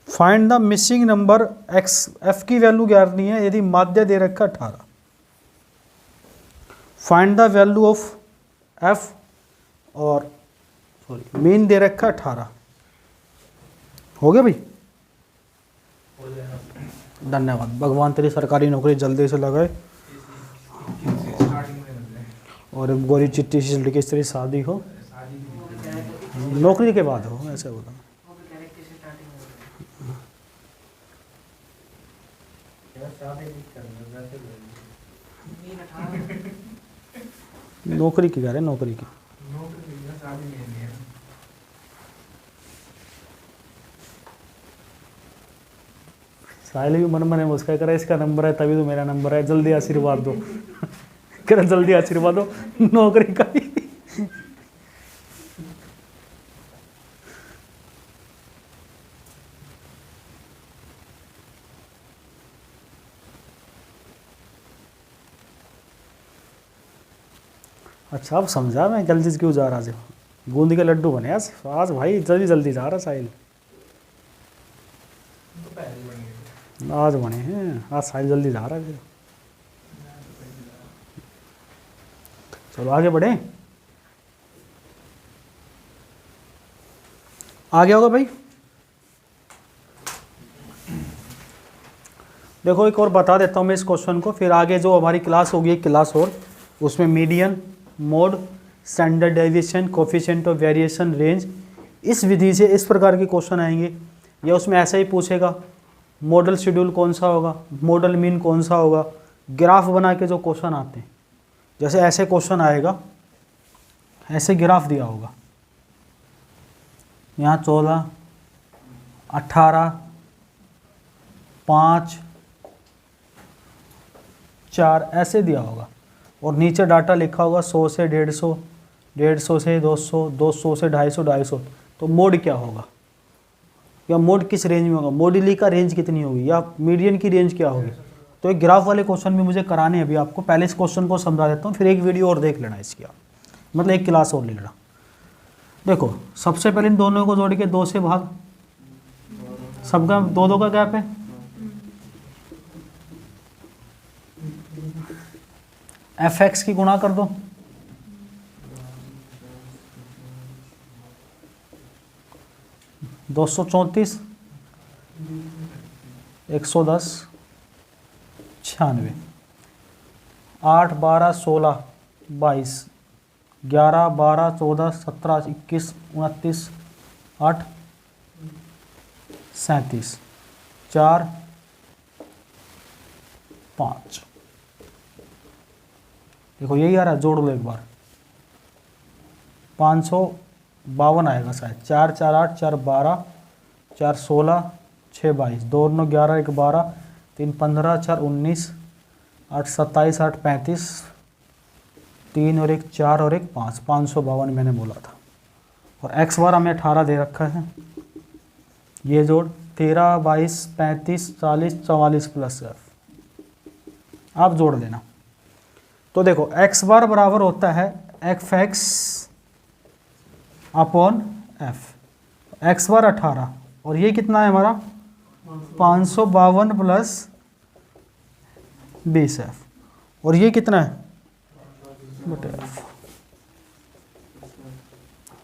find the missing number x. F की वैल्यू ज्ञात नहीं है, यदि माध्य दे रखा 18। Find the value of F और सॉरी मीन दे रखा 18। हो गया भाई? हो जाएगा। धन्यवाद। भगवान तेरी सरकारी नौकरी जल्दी से लगाए स्टार्टिंग में लग जाए। और एक गोरी चिट्टी सी लड़की से तेरी शादी हो, शादी भी नौकरी के बाद हो, ऐसे बोला। शादी नहीं करना वैसे नौकरी की कह रहे हैं, नौकरी की। नौकरी नहीं है, शादी नहीं है। साहिल भी मन मन मुस्का करे, इसका नंबर है तभी तो मेरा नंबर है, जल्दी आशीर्वाद दो। कह रहा जल्दी आशीर्वाद दो नौकरी का ही। अच्छा अब समझा मैं जल्दी से क्यों जा रहा था। बूंदी के लड्डू बने आज आज भाई, जल्दी जल्दी जा रहा साहिल। तो पहले ही बन गए। आज बने हैं, आज साहिल जल्दी जा रहा है। चलो आगे बढ़े। आ गया होगा भाई। देखो एक और बता देता हूँ मैं इस क्वेश्चन को, फिर आगे जो हमारी क्लास होगी एक क्लास और, उसमें median, mode, standard deviation, coefficient of variation, range, इस विधि से इस प्रकार के क्वेश्चन आएंगे। या उसमें ऐसा ही पूछेगा मॉडल शेड्यूल कौन सा होगा, मॉडल मीन कौन सा होगा, ग्राफ बना के जो क्वेश्चन आते हैं, जैसे ऐसे क्वेश्चन आएगा, ऐसे ग्राफ दिया होगा, यहाँ 14, 18, 5, 4 ऐसे दिया होगा, और नीचे डाटा लिखा होगा 100 से 150, 150 से 200, 200 से 250, 250। तो मोड क्या होगा, या मोड किस रेंज में होगा, मोडिली का रेंज कितनी होगी, या मीडियन की रेंज क्या होगी। तो एक ग्राफ वाले क्वेश्चन भी मुझे कराने हैं अभी आपको। पहले इस क्वेश्चन को समझा देता हूँ, फिर एक वीडियो और देख लेना इसकी, आप मतलब एक क्लास और ले लेना। देखो सबसे पहले इन दोनों को जोड़ के 2 से भाग, सबका 2-2 का गैप है। एफ एक्स की गुणा कर दो, 234, 110, 96, 8, 12, 16, 22, 11, 12, 14, 17, 21, 29, 8, 37, 4, 5। देखो यही आ रहा है, जोड़ लो एक बार। 552 आएगा शायद। 4, 4, 8, 4, 12, 4, 16, 6, 22, 2, 9, 11, 1, 12, 3, 15, 4, 19, 8, 27, 8, 35, 3 और 1 4 और 1 5, 552 मैंने बोला था। और एक्स बार हमें 18 दे रखा है। ये जोड़ 13, 22, 35, 40, 44 प्लस एफ। आप जोड़ देना। तो देखो एक्स बार बराबर होता है f x upon f. X bar 18 और ये कितना है हमारा 552 प्लस 20 एफ। और ये कितना है बटे एफ।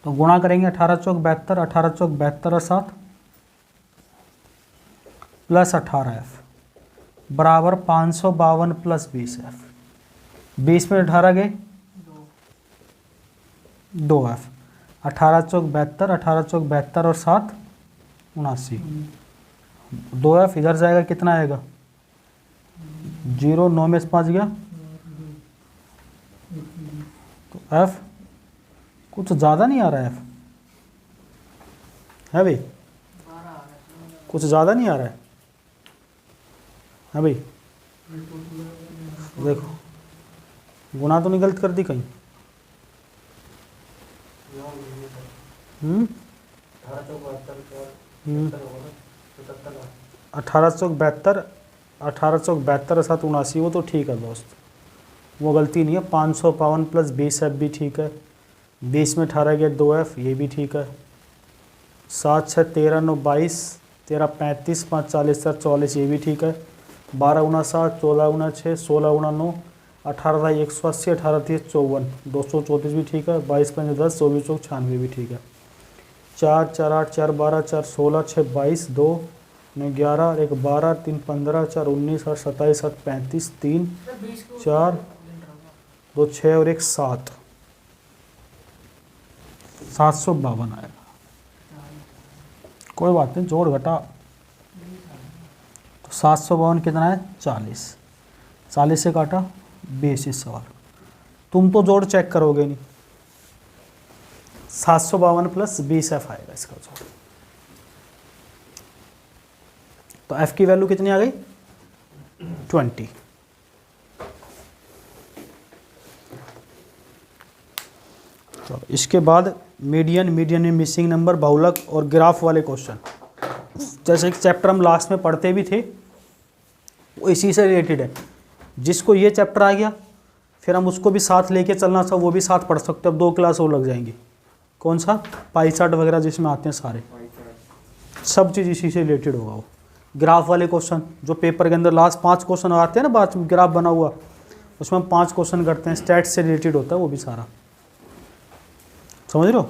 तो गुणा करेंगे 18 चौक 72, 18 चौक 72 और 7 प्लस 18 एफ बराबर 552 प्लस 20 एफ। 20 में 18 गए 2 एफ। 18 चौक 72, 18 चौक 72 और 7 79। 2 एफ इधर जाएगा कितना आएगा 0, 9 में से 5 गया। तो एफ कुछ ज़्यादा नहीं आ रहा है। एफ है भाई, कुछ ज़्यादा नहीं आ रहा है भाई। देखो गुना तो नहीं गलत कर दी कहीं। 18 चौक 72, 18 चौक 72 और 7 79, वो तो ठीक है दोस्त, वो गलती नहीं है। 552 प्लस 20 एफ भी ठीक है। 20 में 18 गया 2 एफ, ये भी ठीक है। 7, 6, 13, 9, 22, 13, 35, 5, 40, 4, 44, ये भी ठीक है। 12, 7, 14, 6, 16, 9, 18, 180, 18, 30, 54, 234 भी ठीक है। 22, 5, 10, 24, 96 भी ठीक है। 4, 4, 8, 4, 12, 4, 16, 6, 22, 2, 9, 11, 1, 12, 3, 15, 4, 19, 8, 27, 8, 35, 3, 4, 2, 6 और 1 7, 752 आएगा। कोई बात नहीं, जोड़ घटा। तो 752 कितना है 40, 40 से काटा 20 इस सवाल। तुम तो जोड़ चेक करोगे नहीं। 752 प्लस 20 एफ आएगा इसका जोड़। तो एफ की वैल्यू कितनी आ गई 20। तो इसके बाद मीडियन, मीडियन में मिसिंग नंबर, बहुलक और ग्राफ वाले क्वेश्चन। जैसे एक चैप्टर हम लास्ट में पढ़ते भी थे, वो इसी से रिलेटेड है। जिसको ये चैप्टर आ गया फिर हम उसको भी साथ लेके चलना था, वो भी साथ पढ़ सकते हैं। अब 2 क्लास और लग जाएंगी। कौन सा पाई चार्ट वगैरह जिसमें आते हैं सारे, सब चीज़ इसी से रिलेटेड होगा। वो ग्राफ वाले क्वेश्चन जो पेपर के अंदर लास्ट 5 क्वेश्चन आते हैं ना, बाद में ग्राफ बना हुआ, उसमें हम 5 क्वेश्चन करते हैं, स्टैट्स से रिलेटेड होता है वो भी सारा। समझ रहे हो?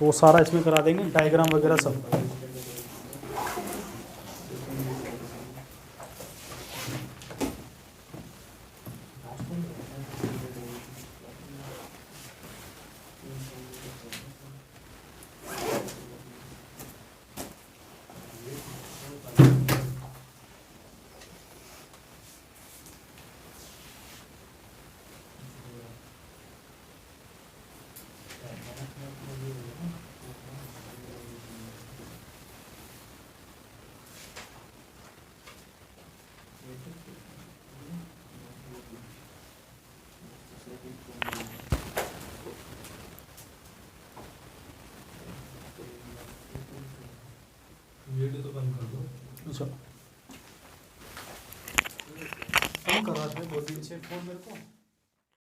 तो वो सारा इसमें करा देंगे, डायग्राम वगैरह सब। वीडियो तो बंद कर दो। अच्छा, कम कर रहा था 2 दिन से फोन मेरे को।